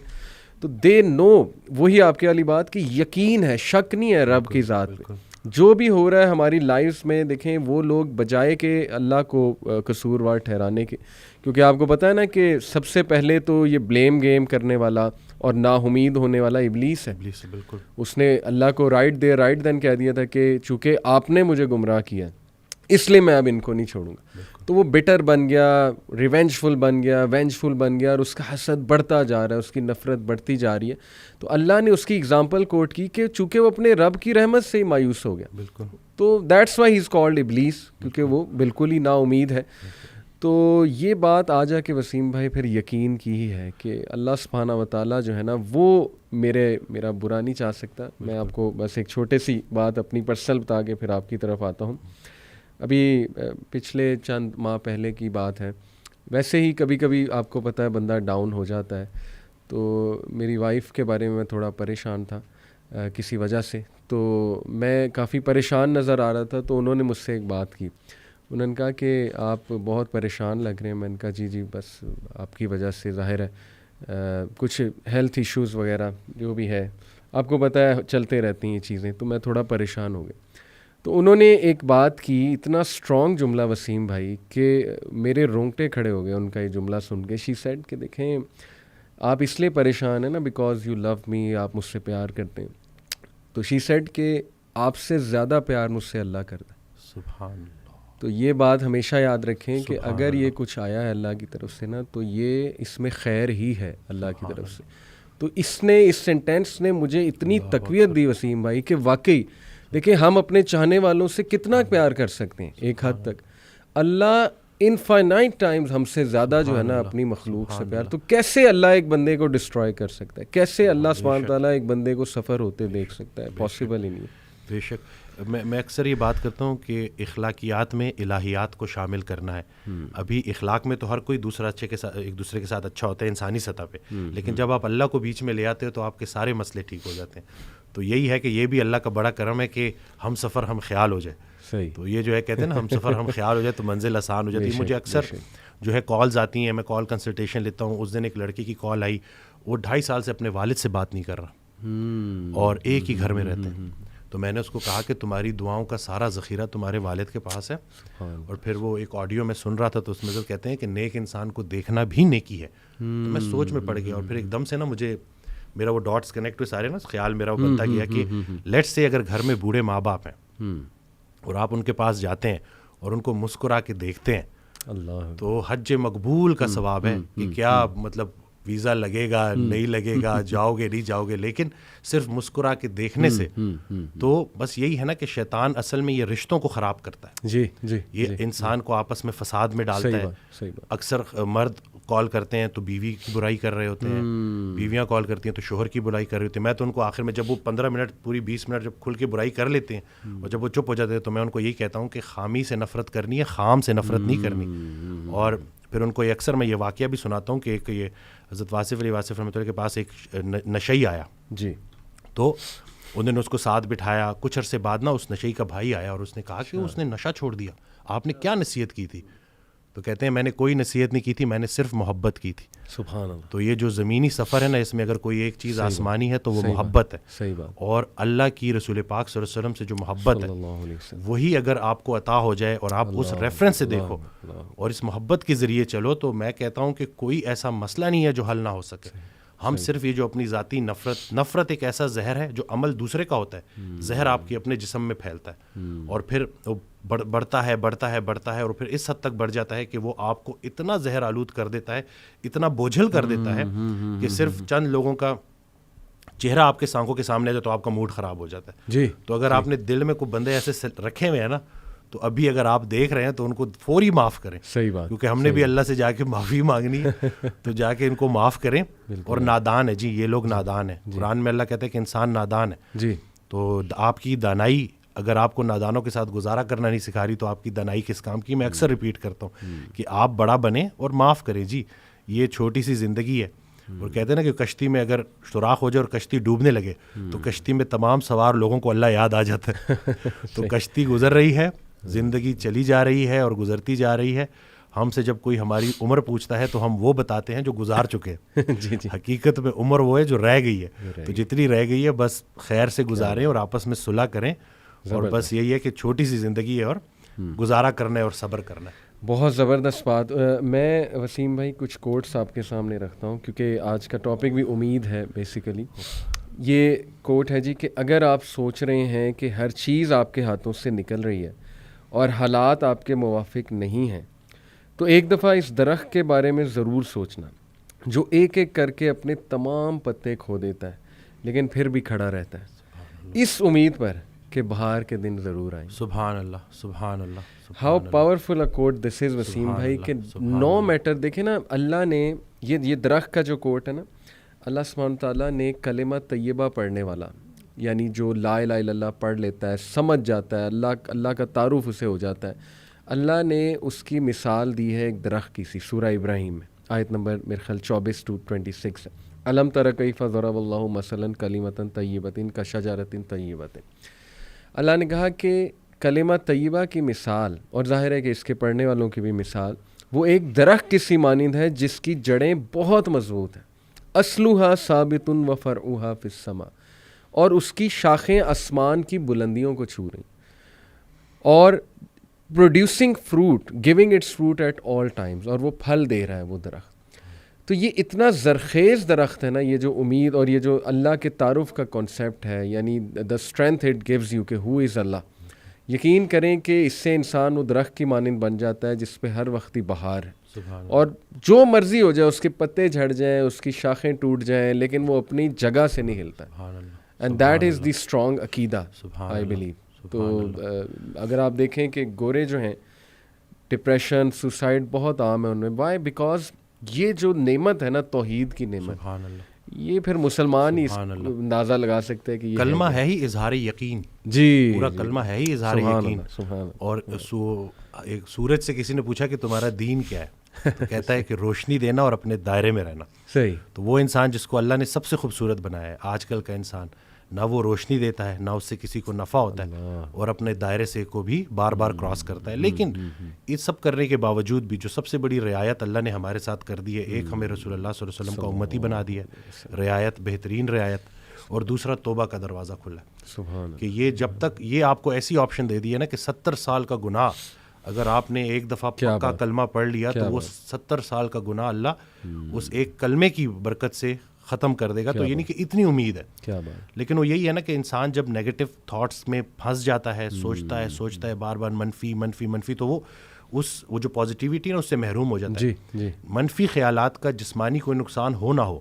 تو دے نو, وہی آپ کے والی بات کہ یقین ہے, شک نہیں ہے رب کی ذات پہ. جو بھی ہو رہا ہے ہماری لائفز میں, دیکھیں وہ لوگ بجائے کہ اللہ کو قصوروار ٹھہرانے کے, کیونکہ آپ کو پتہ ہے نا کہ سب سے پہلے تو یہ بلیم گیم کرنے والا اور نا امید ہونے والا ابلیس ہے. بالکل. اس نے اللہ کو رائٹ دین کہہ دیا تھا کہ چونکہ آپ نے مجھے گمراہ کیا اس لیے میں اب ان کو نہیں چھوڑوں گا. تو وہ بٹر بن گیا, ریونجفل بن گیا, وینجفل بن گیا, اور اس کا حسد بڑھتا جا رہا ہے, اس کی نفرت بڑھتی جا رہی ہے. تو اللہ نے اس کی اگزامپل کوٹ کی کہ چونکہ وہ اپنے رب کی رحمت سے ہی مایوس ہو گیا, بالکل, تو that's why he is called ابلیس, کیونکہ وہ بالکل ہی نا امید ہے. تو یہ بات آ جا کہ وسیم بھائی پھر یقین کی ہی ہے کہ اللہ سبحانہ و تعالیٰ جو ہے نا وہ میرا برا نہیں چاہ سکتا. میں آپ کو بس ایک چھوٹے سی بات اپنی پرسنل بتا کے پھر آپ کی طرف آتا ہوں. ابھی پچھلے چند ماہ پہلے کی بات ہے, ویسے ہی کبھی کبھی آپ کو پتہ ہے بندہ ڈاؤن ہو جاتا ہے. تو میری وائف کے بارے میں تھوڑا پریشان تھا کسی وجہ سے, تو میں کافی پریشان نظر آ رہا تھا. تو انہوں نے مجھ سے ایک بات کی, انہوں نے کہا کہ آپ بہت پریشان لگ رہے ہیں. میں نے کہا جی بس آپ کی وجہ سے ظاہر ہے کچھ ہیلتھ ایشوز وغیرہ جو بھی ہے, آپ کو پتہ ہے چلتے رہتی ہیں یہ چیزیں, تو میں تھوڑا پریشان ہو گیا. تو انہوں نے ایک بات کی, اتنا اسٹرانگ جملہ وسیم بھائی کہ میرے رونگٹے کھڑے ہو گئے ان کا یہ جملہ سن کے. شی سیڈ کہ دیکھیں آپ اس لیے پریشان ہیں نا بیکاز یو لو می, آپ مجھ سے پیار کرتے ہیں. تو شی سیڈ کہ آپ سے زیادہ پیار مجھ سے اللہ کرتا ہے. سبحان اللہ. تو یہ بات ہمیشہ یاد رکھیں کہ اگر یہ کچھ آیا ہے اللہ کی طرف سے نا, تو یہ اس میں خیر ہی ہے اللہ کی طرف سے. تو اس سینٹینس نے مجھے اتنی تقویت دی وسیم بھائی کہ واقعی دیکھیں ہم اپنے چاہنے والوں سے کتنا پیار کر سکتے ہیں ایک حد تک, اللہ انفائنائٹ ٹائمز ہم سے زیادہ جو ہے نا اپنی مخلوق سے پیار. تو کیسے اللہ ایک بندے کو ڈسٹرائے کر سکتا ہے, کیسے اللہ سبحانہ تعالیٰ ایک بندے کو سفر ہوتے دیکھ سکتا ہے؟ پاسبل ہی نہیں ہے. بے شک. میں اکثر یہ بات کرتا ہوں کہ اخلاقیات میں الہیات کو شامل کرنا ہے. ابھی اخلاق میں تو ہر کوئی ایک دوسرے کے ساتھ اچھا ہوتا ہے انسانی سطح پہ, لیکن جب آپ اللہ کو بیچ میں لے آتے ہو تو آپ کے سارے مسئلے ٹھیک ہو جاتے ہیں. تو یہی ہے کہ یہ بھی اللہ کا بڑا کرم ہے کہ ہم سفر ہم خیال ہو جائے. صحیح. تو یہ جو ہے کہتے ہیں نا ہم سفر ہم خیال ہو جائے تو منزل آسان ہو جاتی ہے. مجھے اکثر جو ہے کالز آتی ہیں, میں کال کنسلٹیشن لیتا ہوں. اس دن ایک لڑکی کی کال آئی, وہ 2.5 سال سے اپنے والد سے بات نہیں کر رہا اور ایک ہی گھر میں رہتے ہیں. تو میں نے اس کو کہا کہ تمہاری دعاؤں کا سارا ذخیرہ تمہارے والد کے پاس ہے. اور پھر وہ ایک آڈیو میں سن رہا تھا, تو اس میں کہتے ہیں کہ نیک انسان کو دیکھنا بھی نیکی ہے. تو میں سوچ میں پڑ گیا, اور پھر ایک دم سے نا مجھے میرا وہ ڈاٹس کنیکٹ ہوئے سارے نا, خیال میرا وہ بنتا گیا کہ لیٹس سے اگر گھر میں بوڑھے ماں باپ ہیں اور آپ ان کے پاس جاتے ہیں اور ان کو مسکرا کے دیکھتے ہیں, تو حج مقبول کا ثواب ہے. کہ کیا مطلب ویزا لگے گا نہیں لگے گا, جاؤ گے نہیں جاؤ گے, لیکن صرف مسکرا کے دیکھنے سے. تو بس یہی ہے نا کہ شیطان اصل میں یہ رشتوں کو خراب کرتا ہے. جی جی. یہ انسان کو آپس میں فساد میں ڈالتا ہے. اکثر مرد کال کرتے ہیں تو بیوی کی برائی کر رہے ہوتے ہیں, بیویاں کال کرتی ہیں تو شوہر کی برائی کر رہے ہوتے ہیں. میں تو ان کو آخر میں جب وہ 15 منٹ پوری 20 منٹ جب کھل کے برائی کر لیتے ہیں اور جب وہ چپ ہو جاتے ہیں, تو میں ان کو یہی کہتا ہوں کہ خامی سے نفرت کرنی ہے, خام سے نفرت نہیں کرنی. اور پھر ان کو اکثر میں یہ واقعہ بھی سناتا ہوں کہ ایک یہ حضرت واصف علی واصف رحمۃ اللہ کے پاس ایک نشئی آیا. جی. تو انہوں نے اس کو ساتھ بٹھایا. کچھ عرصے بعد نا اس نشئی کا بھائی آیا اور اس نے کہا کہ اس نے نشہ چھوڑ دیا, آپ نے کیا نصیحت کی تھی؟ تو کہتے ہیں میں نے کوئی نصیحت نہیں کی تھی, میں نے صرف محبت کی تھی. سبحان اللہ. تو یہ جو زمینی سفر ہے نا, اس میں اگر کوئی ایک چیز آسمانی ہے تو وہ محبت ہے. صحیح بات. اور اللہ کی رسول پاک صلی اللہ علیہ وسلم سے جو محبت ہے وہی اگر آپ کو عطا ہو جائے اور آپ اس ریفرنس سے دیکھو اور اس محبت کے ذریعے چلو, تو میں کہتا ہوں کہ کوئی ایسا مسئلہ نہیں ہے جو حل نہ ہو سکے. ہم صرف یہ جو اپنی ذاتی نفرت ایک ایسا زہر ہے جو عمل دوسرے کا ہوتا ہے, زہر آپ کے اپنے جسم میں پھیلتا ہے اور پھر بڑھتا ہے اور پھر اس حد تک بڑھ جاتا ہے کہ وہ آپ کو اتنا زہر آلود کر دیتا ہے, اتنا بوجھل کر دیتا ہے کہ صرف چند لوگوں کا چہرہ آپ کے آنکھوں کے سامنے آ جائے تو آپ کا موڈ خراب ہو جاتا ہے. جی. تو اگر آپ نے دل میں کوئی بندے ایسے رکھے ہوئے ہیں نا, تو ابھی اگر آپ دیکھ رہے ہیں تو ان کو فوری معاف کریں. صحیح بات. کیونکہ ہم نے بھی اللہ سے جا کے معافی مانگنی ہے, تو جا کے ان کو معاف کریں. اور نادان ہے جی, یہ لوگ نادان ہیں. قرآن میں اللہ کہتا ہے کہ انسان نادان ہے. جی. تو آپ کی دانائی اگر آپ کو نادانوں کے ساتھ گزارا کرنا نہیں سکھا رہی تو آپ کی دانائی کس کام کی. میں اکثر ریپیٹ کرتا ہوں کہ آپ بڑا بنیں اور معاف کریں. جی یہ چھوٹی سی زندگی ہے, اور کہتے ہیں نا کہ کشتی میں اگر سوراخ ہو جائے اور کشتی ڈوبنے لگے تو کشتی میں تمام سوار لوگوں کو اللہ یاد آ جاتا ہے. تو کشتی گزر رہی ہے, زندگی چلی جا رہی ہے اور گزرتی جا رہی ہے. ہم سے جب کوئی ہماری عمر پوچھتا ہے تو ہم وہ بتاتے ہیں جو گزار چکے ہیں. حقیقت میں عمر وہ ہے جو رہ گئی ہے. تو جتنی رہ گئی ہے بس خیر سے گزاریں اور آپس میں صلح کریں, اور بس یہی ہے کہ چھوٹی سی زندگی ہے اور گزارا کرنا ہے اور صبر کرنا ہے. بہت زبردست بات. میں وسیم بھائی کچھ کوٹس آپ کے سامنے رکھتا ہوں کیونکہ آج کا ٹاپک بھی امید ہے بیسیکلی. یہ کوٹ ہے جی کہ اگر آپ سوچ رہے ہیں کہ ہر چیز آپ کے ہاتھوں سے نکل رہی ہے اور حالات آپ کے موافق نہیں ہیں تو ایک دفعہ اس درخت کے بارے میں ضرور سوچنا جو ایک ایک کر کے اپنے تمام پتے کھو دیتا ہے لیکن پھر بھی کھڑا رہتا ہے, اس امید پر کہ بہار کے دن ضرور آئیں. سبحان اللہ, سبحان اللہ. ہاؤ پاورفل اے کوٹ دس از وسیم بھائی کہ نو میٹر. دیکھیں نا اللہ نے یہ درخت کا جو کوٹ ہے نا, اللہ سبحانہ تعالیٰ نے کلمہ طیبہ پڑھنے والا, یعنی جو لا الہ الا اللہ پڑھ لیتا ہے, سمجھ جاتا ہے, اللہ کا تعارف اسے ہو جاتا ہے, اللہ نے اس کی مثال دی ہے ایک درخت کی سی. سورہ ابراہیم میں آیت نمبر میرے خیال 24-26 ہے. الم تر کیف ضرب اللہ مثلا کلمۃ طیبۃ کشجرۃ طیبۃ. اللہ نے کہا کہ کلمہ طیبہ کی مثال, اور ظاہر ہے کہ اس کے پڑھنے والوں کی بھی مثال, وہ ایک درخت کی سی مانند ہے جس کی جڑیں بہت مضبوط ہیں. اصلھا ثابت و فرعھا فی السماء, اور اس کی شاخیں آسمان کی بلندیوں کو چھو رہی, اور producing fruit, giving its fruit at all times, اور وہ پھل دے رہا ہے وہ درخت. تو یہ اتنا زرخیز درخت ہے نا, یہ جو امید اور یہ جو اللہ کے تعارف کا کانسیپٹ ہے, یعنی the strength it gives you کہ ہو از اللہ. یقین کریں کہ اس سے انسان وہ درخت کی مانند بن جاتا ہے جس پہ ہر وقت ہی بہار ہے, اور جو مرضی ہو جائے, اس کے پتے جھڑ جائیں, اس کی شاخیں ٹوٹ جائیں, لیکن وہ اپنی جگہ سے نہیں ہلتا. And that is the strong عقیدہ آئی بلیو. تو اگر آپ دیکھیں کہ گورے جو ہیں, ڈپریشن, سوسائڈ بہت عام ہے ان میں. وائی؟ بیکاز یہ جو نعمت ہے نا, توحید کی نعمت, یہ پھر مسلمان ہی اندازہ لگا سکتے ہیں کہ یہ کلمہ ہے ہی اظہار یقین. جی پورا کلمہ ہے ہی اظہار یقین. اور ایک سورج سے کسی نے پوچھا کہ تمہارا دین کیا ہے, تو کہتا ہے کہ روشنی دینا اور اپنے دائرے میں رہنا. صحیح. تو وہ انسان جس کو اللہ نے سب سے خوبصورت بنایا ہے, آج کل کا انسان نہ وہ روشنی دیتا ہے, نہ اس سے کسی کو نفع ہوتا ہے, اور اپنے دائرے سے کو بھی بار بار کراس کرتا ہے. لیکن یہ سب کرنے کے باوجود بھی جو سب سے بڑی رعایت اللہ نے ہمارے ساتھ کر دی ہے, ایک ہمیں رسول اللہ صلی اللہ علیہ وسلم کا امتی بنا دیا ہے, رعایت, بہترین رعایت, اور دوسرا توبہ کا دروازہ کھلا ہے. کہ یہ جب تک یہ آپ کو ایسی آپشن دے دی ہے نا کہ 70 سال کا گناہ اگر آپ نے ایک دفعہ پکا کلمہ پڑھ لیا تو وہ 70 سال کا گناہ اللہ اس ایک کلمے کی برکت سے ختم کر دے گا. تو یعنی کہ اتنی امید ہے. لیکن وہ یہی ہے نا کہ انسان جب نیگیٹو تھاٹس میں پھنس جاتا ہے, سوچتا ہے بار بار منفی, تو وہ جو پازیٹیوٹی ہے اس سے محروم ہو جاتا ہے. منفی خیالات کا جسمانی کوئی نقصان ہو نہ ہو,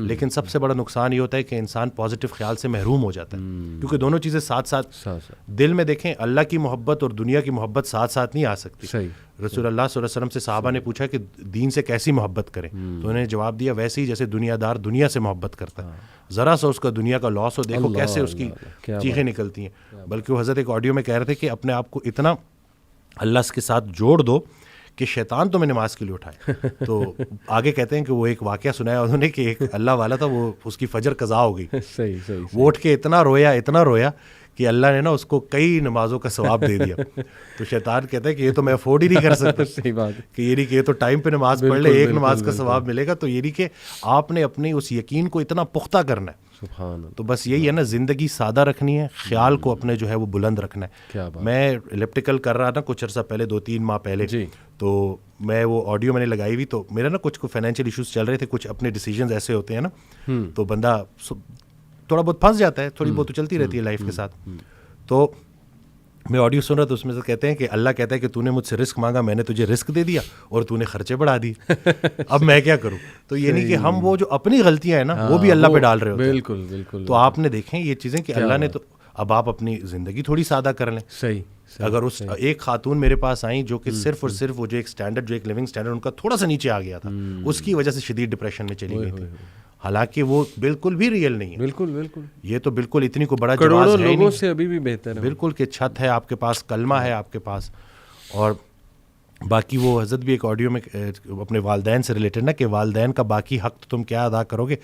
لیکن سب سے بڑا نقصان یہ ہوتا ہے کہ انسان پازیٹیو خیال سے محروم ہو جاتا ہے, کیونکہ دونوں چیزیں ساتھ ساتھ دل میں. دیکھیں اللہ کی محبت اور دنیا کی محبت ساتھ ساتھ نہیں آ سکتی. رسول اللہ صلی اللہ علیہ وسلم سے صحابہ نے پوچھا کہ دین سے کیسی محبت کریں, تو انہوں نے جواب دیا ویسے ہی جیسے دنیا دار دنیا سے محبت کرتا ہے, ذرا سا اس کا دنیا کا لاس ہو دیکھو کیسے اس کی چیخیں نکلتی ہیں. بلکہ وہ حضرت ایک آڈیو میں کہہ رہے تھے کہ اپنے آپ کو اتنا اللہ کے ساتھ جوڑ دو کہ شیطان تمہیں نماز کے لیے اٹھائے. تو آگے کہتے ہیں کہ وہ ایک واقعہ سنایا انہوں نے کہ ایک اللہ والا تھا, وہ اس کی فجر قضا ہو گئی. وہ اٹھ کے اتنا رویا کہ اللہ نے نا اس کو کئی نمازوں کا ثواب دے دیا. تو شیطان کہتا ہے کہ یہ تو میں افورڈ ہی نہیں کر سکتا. صحیح بات کہ یہ کہ یہ تو ٹائم پہ نماز پڑھ لے, ایک نماز کا ثواب ملے گا. تو یہ کہ آپ نے اپنی اس یقین کو اتنا پختہ کرنا ہے. تو بس یہی ہے نا, زندگی سادہ رکھنی ہے, خیال کو اپنے جو ہے وہ بلند رکھنا ہے. میں الیپٹیکل کر رہا تھا کچھ عرصہ پہلے, 2-3 ماہ پہلے, تو میں وہ آڈیو میں نے لگائی ہوئی, تو میرا نا کچھ فائنینشیل ایشوز چل رہے تھے, کچھ اپنے ڈیسیجنز ایسے ہوتے ہیں نا, تو بندہ تھوڑا بہت پھنس جاتا ہے, تھوڑی بہت تو چلتی رہتی ہے لائف کے ساتھ. تو میں آڈیو سن رہا تو اس میں سے کہتے ہیں کہ اللہ کہتا ہے کہ تو نے مجھ سے رزق مانگا, میں نے تجھے رزق دے دیا اور تو نے خرچے بڑھا دیے, اب میں کیا کروں. تو یہ نہیں کہ ہم وہ جو اپنی غلطیاں ہیں نا وہ بھی اللہ پہ ڈال رہے ہوتے ہیں. بالکل. تو آپ نے دیکھیں یہ چیزیں کہ اللہ نے, تو اب آپ اپنی زندگی تھوڑی سادہ کر لیں. صحیح. اگر اس ایک خاتون میرے پاس آئیں جو کہ صرف اور صرف وہ جو ایک اسٹینڈرڈ, جو ایک لیونگ اسٹینڈرڈ ان کا تھوڑا سا نیچے آ گیا تھا, اس کی وجہ سے شدید ڈپریشن میں چلی گئی تھی. حالانکہ وہ بالکل بھی ریئل نہیں ہے. بالکل بالکل, یہ تو بالکل اتنی کو بڑا کروڑوں جواز ہے لوگوں نہیں سے ابھی بھی بہتر ہے. بالکل کہ چھت ہے آپ کے پاس, کلمہ ہے آپ کے پاس, اور باقی وہ حضرت بھی ایک آڈیو میں اپنے والدین سے ریلیٹڈ نا کہ والدین کا باقی حق تو تم کیا ادا کرو گے,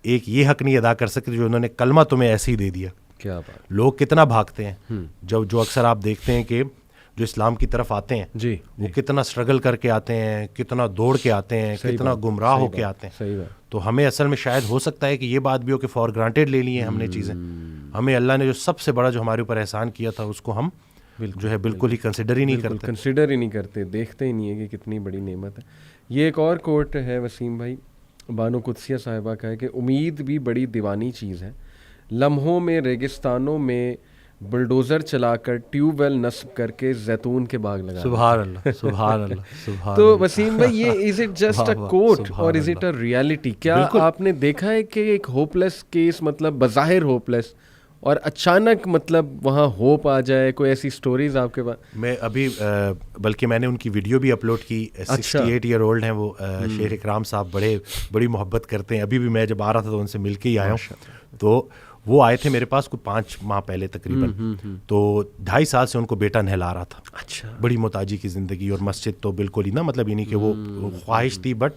ایک یہ حق نہیں ادا کر سکتے جو انہوں نے کلمہ تمہیں ایسے ہی دے دیا. کیا بات. لوگ کتنا بھاگتے ہیں, جو اکثر آپ دیکھتے ہیں کہ جو اسلام کی طرف آتے ہیں جی وہ کتنا اسٹرگل کر کے آتے ہیں, کتنا دوڑ کے آتے ہیں, کتنا گمراہ ہو کے آتے ہیں. صحیح بات. تو ہمیں اصل میں شاید ہو سکتا ہے کہ یہ بات بھی ہو کہ فار گرانٹیڈ لے لی ہیں ہم نے چیزیں. ہمیں اللہ نے جو سب سے بڑا جو ہمارے اوپر احسان کیا تھا اس کو ہم جو ہے بالکل ہی کنسیڈر ہی نہیں کرتے. کنسیڈر ہی نہیں کرتے, دیکھتے ہی نہیں ہے کہ کتنی بڑی نعمت ہے. یہ ایک اور کوٹ ہے وسیم بھائی, بانو قدسیہ صاحبہ کا ہے کہ امید بھی بڑی دیوانی چیز ہے, لمحوں میں ریگستانوں میں بلڈوزر چلا کر ٹیوب ویل نصب کر کے زیتون کے باغ لگا. سبحان اللہ سبحان اللہ سبحان. تو وسیم بھائی یہ از اٹ جسٹ اے کوٹ اور از اٹ اے ریالٹی؟ کیا آپ نے دیکھا ہے کہ ایک ہوپ لیس کیس, مطلب بظاہر ہوپ لیس, اور اچانک مطلب وہاں ہوپ آ جائے؟ کوئی ایسی سٹوریز آپ کے پاس؟ میں ابھی بلکہ میں نے ان کی ویڈیو بھی اپلوڈ کی. 68 ایئر اولڈ ہیں وہ, شیخ اکرام صاحب, بڑی محبت کرتے ہیں. ابھی بھی میں جب آ رہا تھا تو ان سے مل کے ہی آیا ہوں. تو وہ آئے تھے میرے پاس کوئی 5 ماہ پہلے تقریباً. تو 2.5 سال سے ان کو بیٹا نہلا رہا تھا. اچھا. بڑی محتاجی کی زندگی, اور مسجد تو بالکل ہی نا, مطلب یہ نہیں کہ وہ خواہش تھی بٹ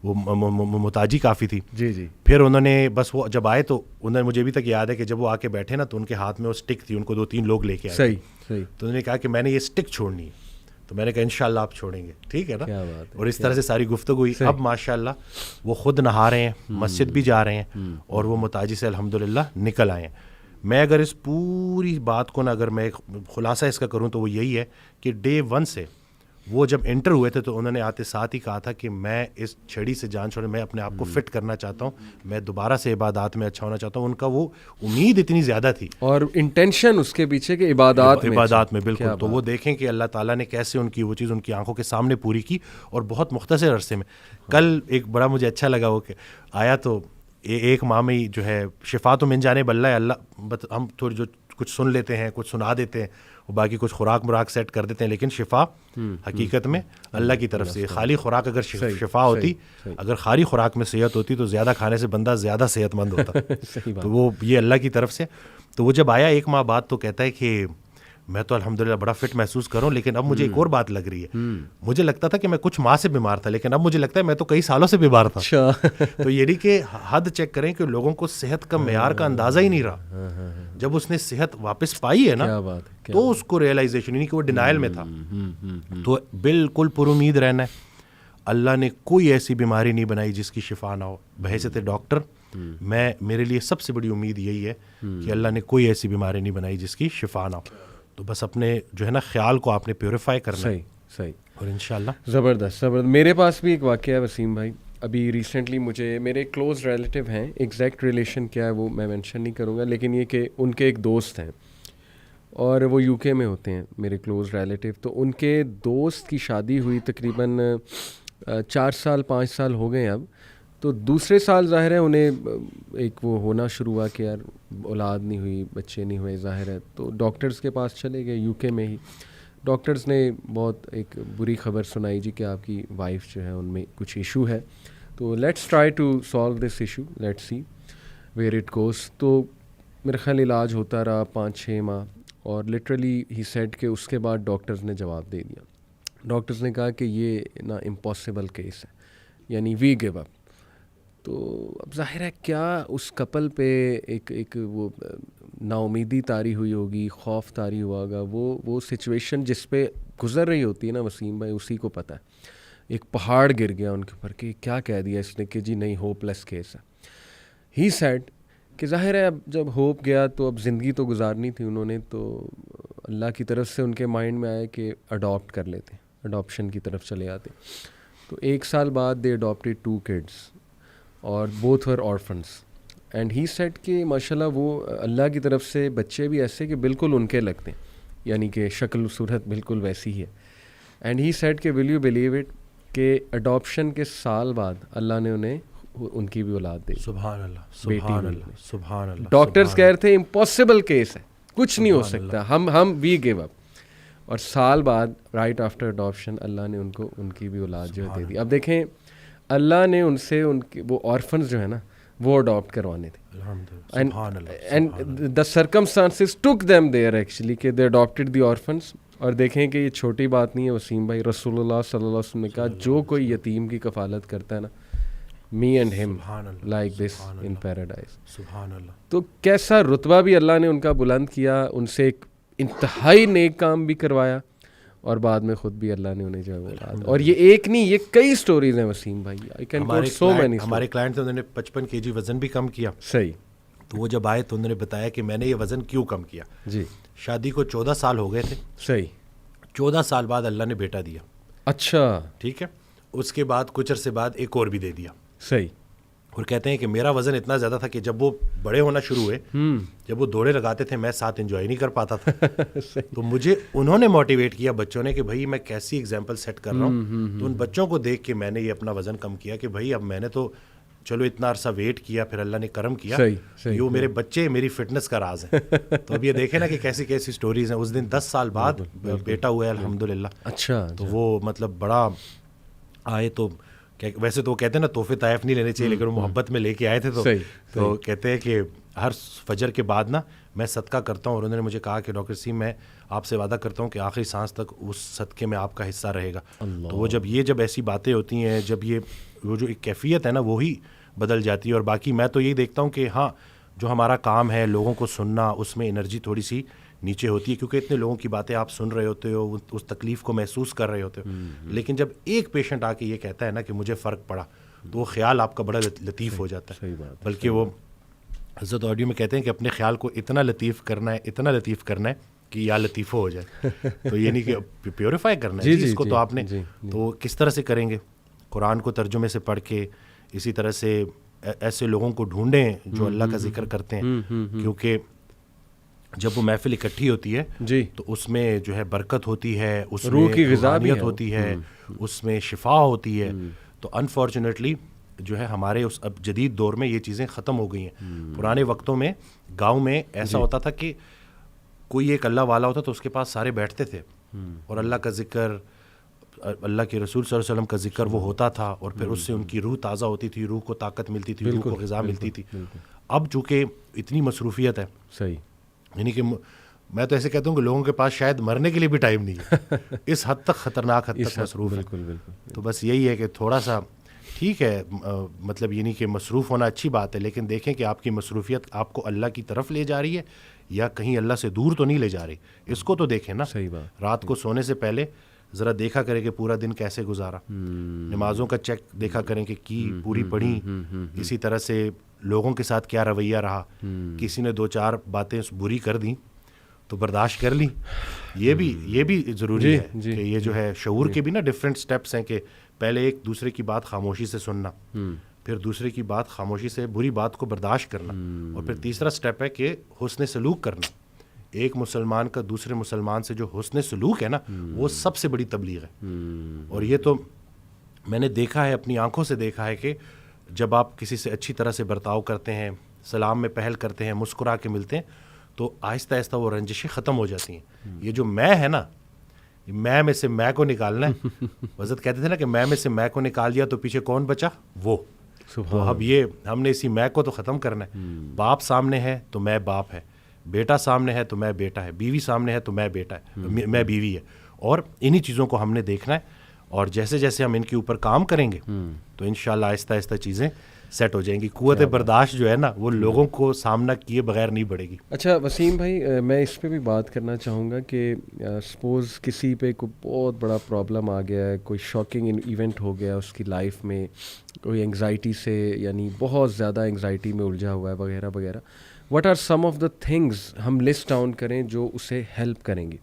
وہ محتاجی کافی تھی. جی جی. پھر انہوں نے بس وہ جب آئے تو انہوں نے, مجھے ابھی تک یاد ہے کہ جب وہ آ کے بیٹھے نا تو ان کے ہاتھ میں وہ اسٹک تھی, ان کو 2-3 لوگ لے کے آئے. صحیح صحیح. تو انہوں نے کہا کہ میں نے یہ اسٹک چھوڑنی ہے. تو میں نے کہا انشاءاللہ آپ چھوڑیں گے, ٹھیک ہے نا. اور اس طرح سے ساری گفتگو ہوئی. اب ماشاءاللہ وہ خود نہا رہے ہیں, مسجد بھی جا رہے ہیں, اور وہ محتاجی سے الحمدللہ نکل آئے ہیں. میں اگر اس پوری بات کو نا, اگر میں خلاصہ اس کا کروں تو وہ یہی ہے کہ ڈے 1 سے وہ جب انٹر ہوئے تھے تو انہوں نے آتے ساتھ ہی کہا تھا کہ میں اس چھڑی سے جان چھوڑے, میں اپنے آپ کو فٹ کرنا چاہتا ہوں, میں دوبارہ سے عبادات میں اچھا ہونا چاہتا ہوں. ان کا وہ امید اتنی زیادہ تھی, اور انٹینشن اس کے پیچھے کہ عبادات میں بالکل. تو وہ دیکھیں کہ اللہ تعالیٰ نے کیسے ان کی وہ چیز ان کی آنکھوں کے سامنے پوری کی, اور بہت مختصر عرصے میں. کل ایک بڑا مجھے اچھا لگا وہ کہ آیا تو 1 ماہ میں ہی جو ہے شفا تو من جانے بلّہ ہے, اللہ ہم تھوڑی جو کچھ سن لیتے ہیں, کچھ سنا دیتے ہیں, باقی کچھ خوراک مراک سیٹ کر دیتے ہیں, لیکن شفا حقیقت میں اللہ کی طرف سے. خالی خوراک اگر شفا ہوتی, اگر خالی خوراک میں صحت ہوتی تو زیادہ کھانے سے بندہ زیادہ صحت مند ہوتا. تو وہ یہ اللہ کی طرف سے. تو وہ جب آیا 1 ماہ بعد تو کہتا ہے کہ میں تو الحمدللہ بڑا فٹ محسوس کروں, لیکن اب مجھے ایک اور بات لگ رہی ہے. مجھے لگتا تھا کہ میں کچھ ماہ سے بیمار تھا, لیکن اب مجھے لگتا ہے میں تو کئی سالوں سے بیمار تھا. تو یہ نہیں کہ حد چیک کریں کہ لوگوں کو صحت کا معیار کا اندازہ ہی نہیں رہا. جب اس نے صحت واپس پائی ہے نا تو اس کو ریئلائزیشن, نہیں کہ وہ ڈینائل میں تھا. تو بالکل پر امید رہنا ہے. اللہ نے کوئی ایسی بیماری نہیں بنائی جس کی شفا نہ ہو. بحیثیت ڈاکٹر میرے لیے سب سے بڑی امید یہی ہے کہ اللہ نے کوئی ایسی بیماری نہیں بنائی جس کی شفا نہ ہو. تو بس اپنے جو ہے نا خیال کو آپ نے پیوریفائی کرنا ہے. صحیح. اور انشاءاللہ زبردست. میرے پاس بھی ایک واقعہ ہے وسیم بھائی. ابھی ریسنٹلی مجھے میرے کلوز ریلیٹیو ہیں, ایگزیکٹ ریلیشن کیا ہے وہ میں مینشن نہیں کروں گا, لیکن یہ کہ ان کے ایک دوست ہیں اور وہ UK میں ہوتے ہیں میرے کلوز ریلیٹیو. تو ان کے دوست کی شادی ہوئی تقریباً 4-5 سال ہو گئے اب. تو دوسرے سال ظاہر ہے انہیں ایک وہ ہونا شروع ہوا کہ یار اولاد نہیں ہوئی, بچے نہیں ہوئے ظاہر ہے. تو ڈاکٹرز کے پاس چلے گئے UK میں ہی. ڈاکٹرز نے بہت ایک بری خبر سنائی جی کہ آپ کی وائف جو ہے ان میں کچھ ایشو ہے. تو let's try to solve this issue, let's see where it goes. تو میرا خیال علاج ہوتا رہا 5-6 ماہ, اور لٹرلی ہی سیڈ کہ اس کے بعد ڈاکٹرز نے جواب دے دیا. ڈاکٹرز نے کہا کہ یہ نا امپاسبل کیس ہے, یعنی وی گیو اپ. تو اب ظاہر ہے کیا اس کپل پہ ایک وہ نا امیدی طاری ہوئی ہوگی, خوف طاری ہوا ہوگا. وہ سچویشن جس پہ گزر رہی ہوتی ہے نا وسیم بھائی, اسی کو پتہ ہے. ایک پہاڑ گر گیا ان کے اوپر کہ کیا کہہ دیا اس نے کہ جی نہیں ہوپ لیس کیس ہے. ہی سیڈ کہ ظاہر ہے اب جب ہوپ گیا تو اب زندگی تو گزارنی تھی انہوں نے. تو اللہ کی طرف سے ان کے مائنڈ میں آیا کہ اڈاپٹ کر لیتے, اڈاپشن کی طرف چلے آتے. تو 1 سال بعد دے اڈاپٹیڈ 2 kids اور both were orphans. And he said کہ ماشاءاللہ وہ اللہ کی طرف سے بچے بھی ایسے کہ بالکل ان کے لگتے ہیں, یعنی کہ شکل و صورت بالکل ویسی ہی ہے. اینڈ ہی سیڈ کہ ول یو بلیو اٹ کہ اڈاپشن کے سال بعد اللہ نے انہیں ان کی بھی اولاد دی. سبحان اللہ سبحان اللہ سبحان اللہ. ڈاکٹرز کہہ رہے تھے امپاسبل کیس ہے, کچھ نہیں ہو سکتا, ہم وی گیو اپ. اور سال بعد رائٹ آفٹر اڈاپشن اللہ نے ان کی بھی اولاد جو ہے دے دی. اب دیکھیں اللہ نے ان سے ان کے وہ آرفنز جو ہے نا وہ اڈاپٹ کروانے تھے. الحمدللہ. And the circumstances took them there actually کہ دے اڈاپٹیڈ دی آرفنس. اور دیکھیں کہ یہ چھوٹی بات نہیں ہے وسیم بھائی, رسول اللہ صلی اللہ علیہ وسلم نے کہا جو کوئی یتیم کی کفالت کرتا ہے نا, می اینڈ ہم لائک دس ان پیراڈائز. سبحان اللہ. تو کیسا رتبہ بھی اللہ نے ان کا بلند کیا, ان سے ایک انتہائی نیک کام بھی کروایا, اور بعد میں خود بھی اللہ نے انہیں جو ہے اولاد. اور یہ ایک نہیں, یہ کئی سٹوریز ہیں وسیم بھائی. I can quote so many. ہمارے کلائنٹ تھے, انہوں نے 55 kg وزن بھی کم کیا. صحیح. تو وہ جب آئے تو انہوں نے بتایا کہ میں نے یہ وزن کیوں کم کیا. جی. شادی کو 14 سال ہو گئے تھے. صحیح. 14 سال بعد اللہ نے بیٹا دیا. اچھا. ٹھیک ہے. اس کے بعد کچھ عرصے بعد ایک اور بھی دے دیا. صحیح. اور کہتے ہیں کہ میرا وزن اتنا زیادہ تھا کہ جب وہ بڑے ہونا شروع ہوئے, جب وہ دوڑے لگاتے تھے, میں ساتھ انجوائے نہیں کر پاتا تھا. تو مجھے انہوں نے موٹیویٹ کیا بچوں نے کہ بھائی میں کیسی ایگزامپل سیٹ کر رہا ہوں. تو ان بچوں کو دیکھ کے میں نے یہ اپنا وزن کم کیا کہ بھائی اب میں نے تو چلو اتنا عرصہ ویٹ کیا, پھر اللہ نے کرم کیا. یہ میرے بچے میری فٹنس کا راز ہے. تو اب یہ دیکھیں نا کہ کیسی کیسی سٹوریز ہیں. اس دن 10 سال بعد بیٹا ہوا ہے الحمدللہ. اچھا. تو وہ مطلب بڑا آئے تو ویسے تو وہ کہتے ہیں نا تحفے طائف نہیں لینے چاہیے, لیکن وہ محبت میں لے کے آئے تھے. تو کہتے ہیں کہ ہر فجر کے بعد نا میں صدقہ کرتا ہوں, اور انہوں نے مجھے کہا کہ ڈاکٹر سیم میں آپ سے وعدہ کرتا ہوں کہ آخری سانس تک اس صدقے میں آپ کا حصہ رہے گا. تو وہ جب ایسی باتیں ہوتی ہیں, جب وہ جو ایک کیفیت ہے نا وہی بدل جاتی ہے. اور باقی میں تو یہی دیکھتا ہوں کہ ہاں جو ہمارا کام ہے لوگوں کو سننا, اس میں انرجی تھوڑی سی نیچے ہوتی ہے, کیونکہ اتنے لوگوں کی باتیں آپ سن رہے ہوتے ہو, اس تکلیف کو محسوس کر رہے ہوتے ہو. لیکن جب ایک پیشنٹ آ کے یہ کہتا ہے نا کہ مجھے فرق پڑا, تو وہ خیال آپ کا بڑا لطیف ہو جاتا ہے. بلکہ وہ حضرت آڈیو میں کہتے ہیں کہ اپنے خیال کو اتنا لطیف کرنا ہے کہ یا لطیفہ ہو جائے. تو یہ نہیں کہ پیوریفائی کرنا ہے اس کو, تو آپ نے تو کس طرح سے کریں گے؟ قرآن کو ترجمے سے پڑھ کے, اسی طرح سے ایسے لوگوں کو ڈھونڈیں جو اللہ کا ذکر کرتے ہیں, کیونکہ جب وہ محفل اکٹھی ہوتی ہے تو اس میں جو ہے برکت ہوتی ہے, اس میں روحانیت ہوتی ہے, اس میں شفا ہوتی ہے. تو انفارچونیٹلی جو ہے ہمارے اس اب جدید دور میں یہ چیزیں ختم ہو گئی ہیں. پرانے وقتوں میں گاؤں میں ایسا ہوتا تھا کہ کوئی ایک اللہ والا ہوتا تو اس کے پاس سارے بیٹھتے تھے, اور اللہ کا ذکر, اللہ کے رسول صلی اللہ علیہ وسلم کا ذکر وہ ہوتا تھا, اور پھر اس سے ان کی روح تازہ ہوتی تھی, روح کو طاقت ملتی تھی, روح کو غذا ملتی تھی. اب چونکہ اتنی مصروفیت ہے, صحیح, یعنی کہ میں تو ایسے کہتا ہوں کہ لوگوں کے پاس شاید مرنے کے لیے بھی ٹائم نہیں ہے, اس حد تک خطرناک حد تک مصروف ہے. تو بس یہی ہے کہ تھوڑا سا ٹھیک ہے, مطلب یہ نہیں کہ مصروف ہونا اچھی بات ہے, لیکن دیکھیں کہ آپ کی مصروفیت آپ کو اللہ کی طرف لے جا رہی ہے یا کہیں اللہ سے دور تو نہیں لے جا رہی. اس کو تو دیکھیں نا. صحیح بات. رات کو سونے سے پہلے ذرا دیکھا کریں کہ پورا دن کیسے گزارا, نمازوں کا چیک دیکھا کریں کہ کی پوری پڑھی, اسی طرح سے لوگوں کے ساتھ کیا رویہ رہا, کسی نے 2-4 باتیں بری کر دیں تو برداشت کر لی. یہ بھی ضروری ہے کہ یہ جو ہے شعور کے بھی نا ڈفرینٹ سٹیپس ہیں, کہ پہلے ایک دوسرے کی بات خاموشی سے سننا, پھر دوسرے کی بات خاموشی سے بری بات کو برداشت کرنا, اور پھر تیسرا سٹیپ ہے کہ حسن سلوک کرنا. ایک مسلمان کا دوسرے مسلمان سے جو حسن سلوک ہے نا وہ سب سے بڑی تبلیغ ہے. اور یہ تو میں نے دیکھا ہے, اپنی آنکھوں سے دیکھا ہے کہ جب آپ کسی سے اچھی طرح سے برتاؤ کرتے ہیں, سلام میں پہل کرتے ہیں, مسکرا کے ملتے ہیں, تو آہستہ آہستہ وہ رنجشیں ختم ہو جاتی ہیں. یہ جو میں ہے نا, میں سے میں کو نکالنا ہے. حضرت کہتے تھے نا کہ میں سے میں کو نکال دیا تو پیچھے کون بچا؟ وہ. تو اب یہ ہم نے اسی میں کو تو ختم کرنا ہے. باپ سامنے ہے تو میں باپ ہے, بیٹا سامنے ہے تو میں بیٹا ہے, بیوی سامنے ہے تو میں بیٹا ہے, میں بیوی ہے. اور انہی چیزوں کو ہم نے دیکھنا ہے, اور جیسے جیسے ہم ان کے اوپر کام کریں گے تو انشاءاللہ آہستہ آہستہ چیزیں سیٹ ہو جائیں گی. قوت برداشت جو ہے نا وہ لوگوں کو سامنا کیے بغیر نہیں بڑھے گی. اچھا وسیم بھائی, میں اس پہ بھی بات کرنا چاہوں گا کہ سپوز کسی پہ کوئی بہت بڑا پرابلم آ گیا ہے, کوئی شاکنگ ایونٹ ہو گیا اس کی لائف میں, کوئی انگزائٹی سے یعنی بہت زیادہ انگزائٹی میں الجھا ہوا ہے وغیرہ وغیرہ. What are some of the things ہم لسٹ ڈاؤن کریں جو اسے ہیلپ کریں گی؟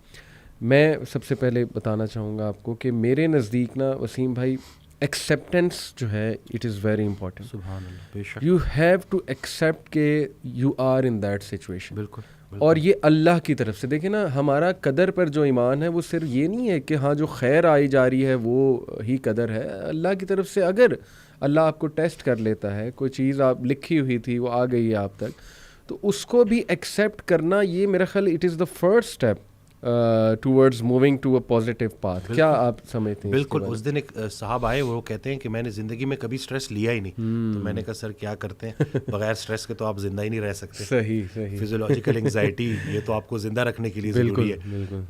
میں سب سے پہلے بتانا چاہوں گا آپ کو کہ میرے نزدیک نا وسیم بھائی ایکسیپٹنس جو ہے اٹ از ویری امپورٹنٹ. سبحان اللہ, بے شک. یو ہیو ٹو ایکسیپٹ کہ you are in that situation. بالکل. اور یہ اللہ کی طرف سے دیکھیں نا, ہمارا قدر پر جو ایمان ہے وہ صرف یہ نہیں ہے کہ ہاں جو خیر آئی جا رہی ہے وہ ہی قدر ہے. اللہ کی طرف سے اگر اللہ آپ کو ٹیسٹ کر لیتا ہے, کوئی چیز آپ لکھی ہوئی تھی وہ آ گئی ہے آپ تک, تو اس کو بھی ایکسیپٹ کرنا, یہ میرا خیال it is the first step towards moving to a positive path. کیا آپ سمجھتے ہیں؟ بالکل. اس دن ایک صاحب آئے, وہ کہتے ہیں کہ میں نے زندگی میں کبھی اسٹریس لیا ہی نہیں. تو میں نے کہا سر کیا کرتے ہیں, بغیر اسٹریس کے تو آپ زندہ ہی نہیں رہ سکتے. صحیح صحیح. فزیولوجیکل انگزائٹی یہ تو آپ کو زندہ رکھنے کے لیے ضروری ہے.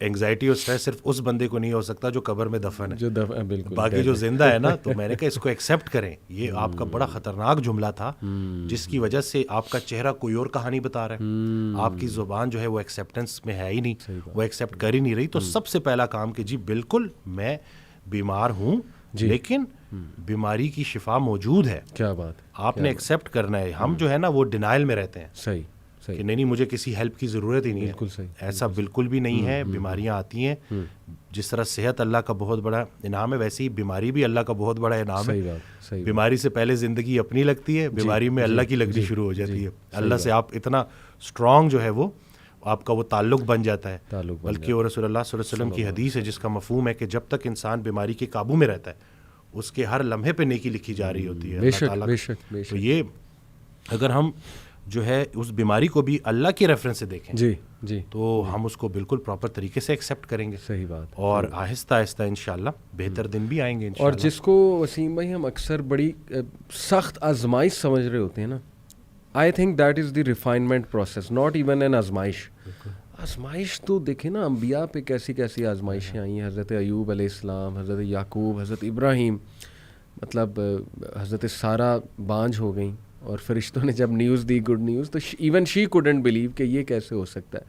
انگزائٹی اور اسٹریس صرف اس بندے کو نہیں ہو سکتا جو قبر میں دفن ہے, بالکل. باقی جو زندہ ہے نا. تو میں نے کہا اس کو ایکسیپٹ کریں. یہ آپ کا بڑا خطرناک جملہ تھا جس کی وجہ سے آپ کا چہرہ کوئی اور کہانی بتا رہا ہے. آپ کی زبان جو ہے وہ ایکسیپٹنس میں ہے ہی نہیں, وہ ایکسیپٹ کر ہی نہیں رہی. تو سب سے پہلا کام کہ جی بالکل میں بیمار ہوں لیکن بیماری کی شفا موجود ہے. کیا بات, آپ نے ایکسیپٹ کرنا ہے. ہم جو ہے نا وہ ڈینائل میں رہتے ہیں. صحیح کہ نہیں مجھے کسی ہیلپ کی ضرورت ہی نہیں ہے. بالکل صحیح. ایسا بالکل بھی نہیں ہے. بیماریاں آتی ہیں, جس طرح صحت اللہ کا بہت بڑا انعام ہے ویسے ہی بیماری بھی اللہ کا بہت بڑا انعام ہے. بیماری سے پہلے زندگی اپنی لگتی ہے, بیماری میں اللہ کی لگنی شروع ہو جاتی ہے. اللہ سے آپ اتنا اسٹرانگ جو ہے وہ آپ کا وہ تعلق بن جاتا ہے. بلکہ وہ رسول اللہ صلی اللہ علیہ وسلم کی حدیث ہے جس کا مفہوم ہے کہ جب تک انسان بیماری کے قابو میں رہتا ہے اس کے ہر لمحے پہ نیکی لکھی جا رہی ہوتی ہے اللہ تعالیٰ. تو یہ اگر ہم جو ہے اس بیماری کو بھی اللہ کے ریفرنس سے دیکھیں جی تو ہم اس کو بالکل پراپر طریقے سے ایکسیپٹ کریں گے. صحیح بات. اور آہستہ آہستہ انشاءاللہ بہتر دن بھی آئیں گے انشاءاللہ. اور جس کو وسیم بھائی ہم اکثر بڑی سخت آزمائش سمجھ رہے ہوتے ہیں نا, I think that is the refinement process, not even an آزمائش. آزمائش تو دیکھیں نا انبیاء پہ کیسی کیسی آزمائشیں آئی ہیں. حضرت ایوب علیہ السلام, حضرت یعقوب, حضرت ابراہیم, مطلب حضرت سارہ بانجھ ہو گئیں اور فرشتوں نے جب نیوز دی, گڈ نیوز, تو ایون شی کوڈنٹ بلیو کہ یہ کیسے ہو سکتا ہے.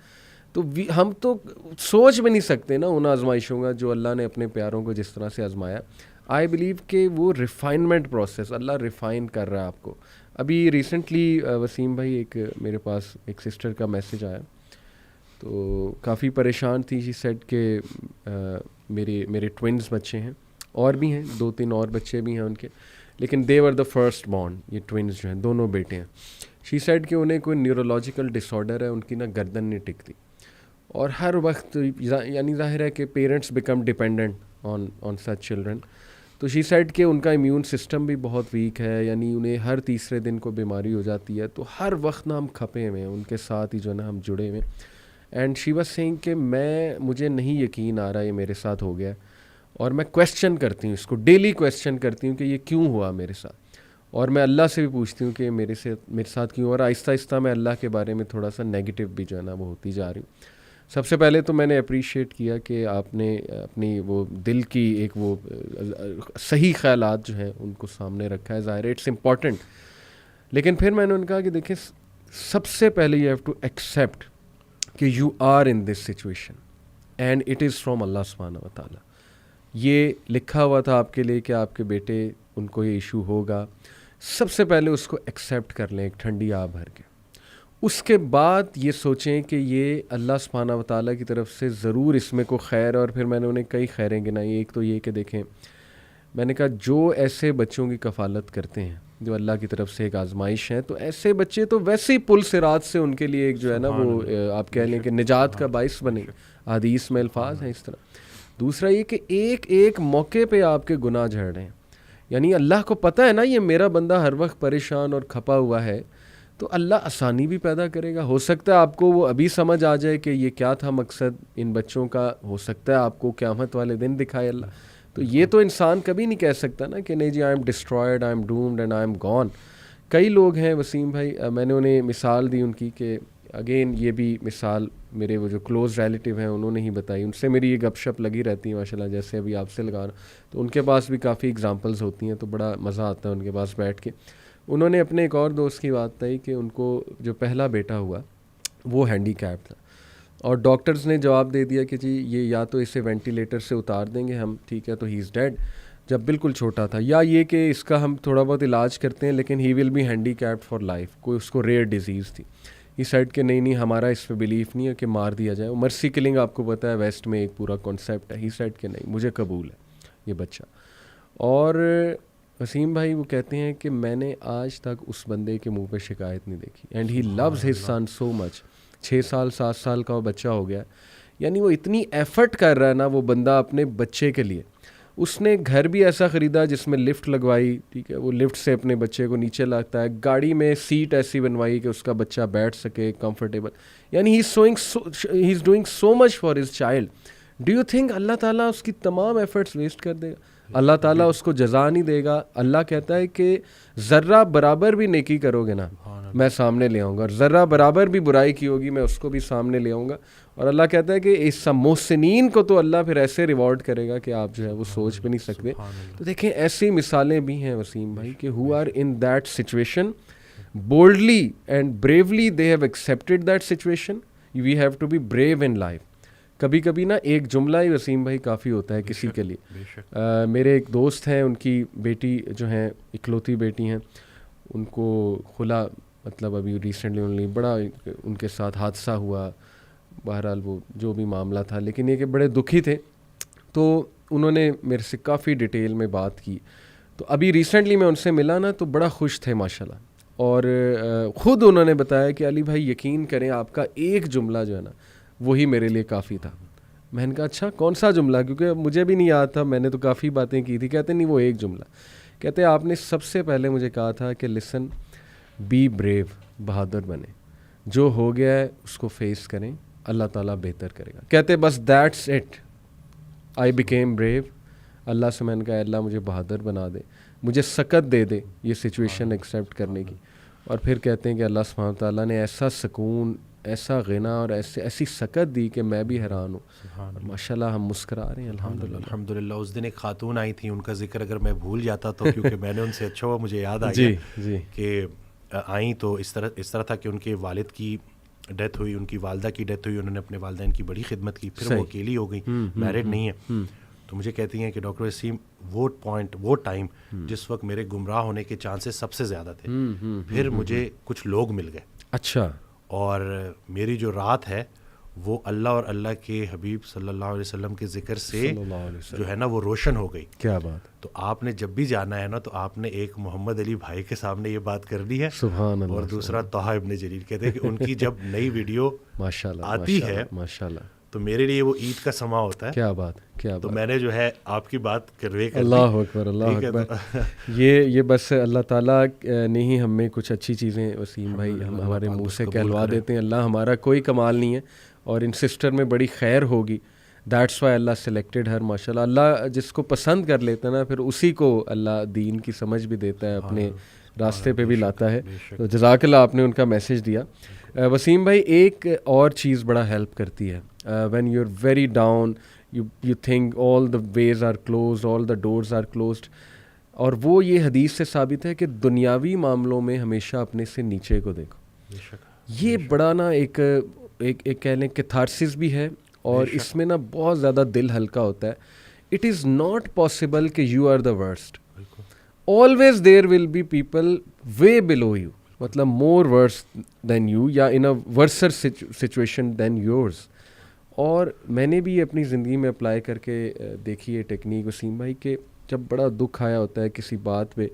تو ہم تو سوچ بھی نہیں سکتے نا ان آزمائشوں کا جو اللہ نے اپنے پیاروں کو جس طرح سے آزمایا. آئی بلیو کہ وہ ریفائنمنٹ پروسیس اللہ ریفائن کر رہا ہے آپ کو. ابھی ریسنٹلی وسیم بھائی ایک میرے پاس ایک سسٹر کا میسج آیا, تو کافی پریشان تھی. شی سیڈ کہ میرے ٹوئنز بچے ہیں, اور بھی ہیں 2-3 اور بچے بھی ہیں ان کے, لیکن دے ور دا فرسٹ بورن. یہ ٹوئنز جو ہیں دونوں بیٹے ہیں. شی سیڈ کہ انہیں کوئی نیورولوجیکل ڈس آرڈر ہے, ان کی نا گردن نہیں ٹکتی, اور ہر وقت یعنی ظاہر ہے کہ parents become dependent on such children. تو شی سیڈ کہ ان کا امیون سسٹم بھی بہت ویک ہے, یعنی انہیں ہر تیسرے دن کو بیماری ہو جاتی ہے. تو ہر وقت نا ہم کھپے ہوئے ہیں ان کے ساتھ ہی جو ہے نا ہم جڑے ہوئے. اینڈ شی واز سیئنگ کہ مجھے نہیں یقین آ رہا یہ میرے ساتھ ہو گیا, اور میں کویسچن کرتی ہوں اس کو, ڈیلی کویسچن کرتی ہوں کہ یہ کیوں ہوا میرے ساتھ, اور میں اللہ سے بھی پوچھتی ہوں کہ میرے ساتھ کیوں. اور آہستہ آہستہ میں اللہ کے بارے میں تھوڑا سا نیگیٹو بھی جو ہے نا وہ ہوتی جا رہی ہوں. سب سے پہلے تو میں نے اپریشیٹ کیا کہ آپ نے اپنی وہ دل کی ایک وہ صحیح خیالات جو ہیں ان کو سامنے رکھا ہے. ظاہر اٹس امپورٹنٹ. لیکن پھر میں نے ان کہا کہ دیکھیں سب سے پہلے یو ہیو ٹو ایکسیپٹ کہ you are in this situation and it is from Allah سبحانہ و تعالیٰ. یہ لکھا ہوا تھا آپ کے لیے کہ آپ کے بیٹے ان کو یہ ایشو ہوگا. سب سے پہلے اس کو ایکسیپٹ کر لیں ایک ٹھنڈی آب بھر کے. اس کے بعد یہ سوچیں کہ یہ اللہ سبحانہ و تعالیٰ کی طرف سے ضرور اس میں کو خیر. اور پھر میں نے انہیں کئی خیریں گنائی. ایک تو یہ کہ دیکھیں میں نے کہا جو ایسے بچوں کی کفالت کرتے ہیں جو اللہ کی طرف سے ایک آزمائش ہے, تو ایسے بچے تو ویسے ہی پل صراط سے ان کے لیے ایک جو ہے نا وہ آپ کہہ لیں کہ نجات کا باعث بنے. حدیث میں الفاظ ہیں اس طرح. دوسرا یہ کہ ایک ایک موقع پہ آپ کے گناہ جھڑ رہے ہیں, یعنی اللہ کو پتہ ہے نا یہ میرا بندہ ہر وقت پریشان اور کھپا ہوا ہے, تو اللہ آسانی بھی پیدا کرے گا. ہو سکتا ہے آپ کو وہ ابھی سمجھ آ جائے کہ یہ کیا تھا مقصد ان بچوں کا, ہو سکتا ہے آپ کو قیامت والے دن دکھائے اللہ. تو یہ تو انسان کبھی نہیں کہہ سکتا نا کہ نہیں جی I am destroyed, I am doomed and I am gone. کئی لوگ ہیں وسیم بھائی, میں نے انہیں مثال دی ان کی کہ اگین یہ بھی مثال میرے وہ جو کلوز ریلیٹیو ہیں انہوں نے ہی بتائی. ان سے میری یہ گپ شپ لگی رہتی ہے ماشاء اللہ, جیسے ابھی آپ سے لگا رہا ہوں, تو ان کے پاس بھی کافی ایگزامپلز ہوتی ہیں, تو بڑا مزہ آتا ہے ان کے پاس بیٹھ کے. انہوں نے اپنے ایک اور دوست کی بات بتائی کہ ان کو جو پہلا بیٹا ہوا وہ ہینڈی کیپ تھا, اور ڈاکٹرز نے جواب دے دیا کہ جی یہ یا تو اسے وینٹیلیٹر سے اتار دیں گے ہم, ٹھیک ہے, تو ہی از ڈیڈ جب بالکل چھوٹا تھا, یا یہ کہ اس کا ہم تھوڑا بہت علاج کرتے ہیں لیکن he will be handicapped for life. کوئی اس کو ریئر ڈیزیز تھی. یہ سائڈ کہ نہیں ہمارا اس پہ بلیف نہیں ہے کہ مار دیا جائے. مرسی کلنگ آپ کو پتہ ہے ویسٹ میں ایک پورا کانسیپٹ ہے. ہی سائڈ کہ نہیں مجھے قبول ہے یہ بچہ. اور وسیم بھائی وہ کہتے ہیں کہ میں نے آج تک اس بندے کے منہ پہ شکایت نہیں دیکھی. And he loves his son so much. 6 سال 7 سال کا وہ بچہ ہو گیا, یعنی وہ اتنی ایفرٹ کر رہا ہے نا وہ بندہ اپنے بچے کے لیے. اس نے گھر بھی ایسا خریدا جس میں لفٹ لگوائی, ٹھیک ہے, وہ لفٹ سے اپنے بچے کو نیچے لاتا ہے, گاڑی میں سیٹ ایسی بنوائی کہ اس کا بچہ بیٹھ سکے کمفرٹیبل, یعنی he is doing so much for his child. Do you think Allah تعالیٰ اس کی تمام ایفرٹس ویسٹ کر دے گا؟ اللہ تعالیٰ اس کو جزا نہیں دے گا. اللہ کہتا ہے کہ ذرہ برابر بھی نیکی کرو گے نا میں سامنے لے آؤں گا, اور ذرہ برابر بھی برائی کی ہوگی میں اس کو بھی سامنے لے آؤں گا. اور اللہ کہتا ہے کہ اس محسنین کو تو اللہ پھر ایسے ریوارڈ کرے گا کہ آپ جو ہے وہ سوچ بھی نہیں سکتے. تو دیکھیں ایسی مثالیں بھی ہیں وسیم بھائی کہ who are in that situation boldly and bravely they have accepted that situation. We have to be brave in life. کبھی کبھی نا ایک جملہ ہی وسیم بھائی کافی ہوتا ہے کسی کے لیے. میرے ایک دوست ہیں, ان کی بیٹی جو ہیں اکلوتی بیٹی ہیں, ان کو خلا مطلب ابھی ریسنٹلی بڑا ان کے ساتھ حادثہ ہوا, بہرحال وہ جو بھی معاملہ تھا, لیکن یہ کہ بڑے دکھی تھے. تو انہوں نے میرے سے کافی ڈیٹیل میں بات کی. تو ابھی ریسنٹلی میں ان سے ملا نا تو بڑا خوش تھے ماشاءاللہ, اور خود انہوں نے بتایا کہ علی بھائی یقین کریں آپ کا ایک جملہ جو ہے نا وہی میرے لیے کافی تھا. میں نے کہا اچھا کون سا جملہ, کیونکہ مجھے بھی نہیں یاد تھا, میں نے تو کافی باتیں کی تھی. کہتے نہیں وہ ایک جملہ, کہتے آپ نے سب سے پہلے مجھے کہا تھا کہ لسن بی بریو, بہادر بنے, جو ہو گیا ہے اس کو فیس کریں, اللہ تعالیٰ بہتر کرے گا. کہتے بس that's it, I became brave. Allah سے میں نے کہا اللہ مجھے بہادر بنا دے, مجھے سکت دے دے یہ سچویشن ایکسیپٹ کرنے کی. اور پھر کہتے ہیں کہ اللہ سبحانہ تعالیٰ نے ایسا سکون, ایسا غنا اور ایسی سکت دی کہ میں بھی حیران ہوں. اور ماشاءاللہ ہم مسکرا رہے ہیں الحمدللہ. اس دن ایک خاتون آئی تھی, ان کا ذکر اگر میں بھول جاتا تو کیونکہ میں نے ان سے اچھا ہوا مجھے یاد آ گیا کہ آئیں تو اس طرح تھا کہ ان کے والد کی ڈیتھ ہوئی, ان کی والدہ کی ڈیتھ ہوئی, انہوں نے اپنے والدین کی بڑی خدمت کی, پھر وہ اکیلی ہو گئی, میرڈ نہیں ہے. تو مجھے کہتی ہیں کہ ڈاکٹر وسیم وہ ٹائم جس وقت میرے گمراہ ہونے کے چانسز سب سے زیادہ تھے, پھر مجھے کچھ لوگ مل گئے. اچھا. اور میری جو رات ہے وہ اللہ اور اللہ کے حبیب صلی اللہ علیہ وسلم کے ذکر سے جو ہے نا وہ روشن ہو گئی. کیا بات. تو آپ نے جب بھی جانا ہے نا تو آپ نے ایک محمد علی بھائی کے سامنے یہ بات کر دی ہے, سبحان اللہ. اور دوسرا طہ ابن جریر. کہتے ہیں کہ ان کی جب نئی ویڈیو ماشاءاللہ آتی ہے ماشاءاللہ تو میرے لیے وہ عید کا سما ہوتا ہے. کیا بات, کیا بات. تو میں نے جو ہے آپ کی بات کروے کر اللہ اکبر, اللہ اکبر. یہ بس اللہ تعالیٰ نے ہی ہمیں کچھ اچھی چیزیں وسیم بھائی ہم ہمارے منہ سے کہلوا دیتے ہیں. اللہ ہمارا کوئی کمال نہیں ہے, اور ان سسٹر میں بڑی خیر ہوگی. دیٹس وائی اللہ سلیکٹڈ ہر. ماشاءاللہ اللہ جس کو پسند کر لیتا ہے نا پھر اسی کو اللہ دین کی سمجھ بھی دیتا ہے, اپنے راستے پہ بھی لاتا ہے. تو جزاک اللہ, آپ نے ان کا میسج دیا. وسیم بھائی ایک اور چیز بڑا ہیلپ کرتی ہے, when you are very down, you think all the ways are closed, all the doors are closed. اور وہ یہ حدیث سے ثابت ہے کہ دنیاوی معاملوں میں ہمیشہ اپنے سے نیچے کو دیکھو. یہ بڑا نا ایک کہہ لیں کیتھارسس بھی ہے, اور اس میں نا بہت زیادہ دل ہلکا ہوتا ہے. اٹ از ناٹ پاسبل کہ you are the worst, always there will be people way below you, مطلب مور ورس دین یو, یا ان اے ورسر سچویشن دین یورز. اور میں نے بھی اپنی زندگی میں اپلائی کر کے دیکھی ہے ٹیکنیک وسیم بھائی, کہ جب بڑا دکھ آیا ہوتا ہے کسی بات پہ,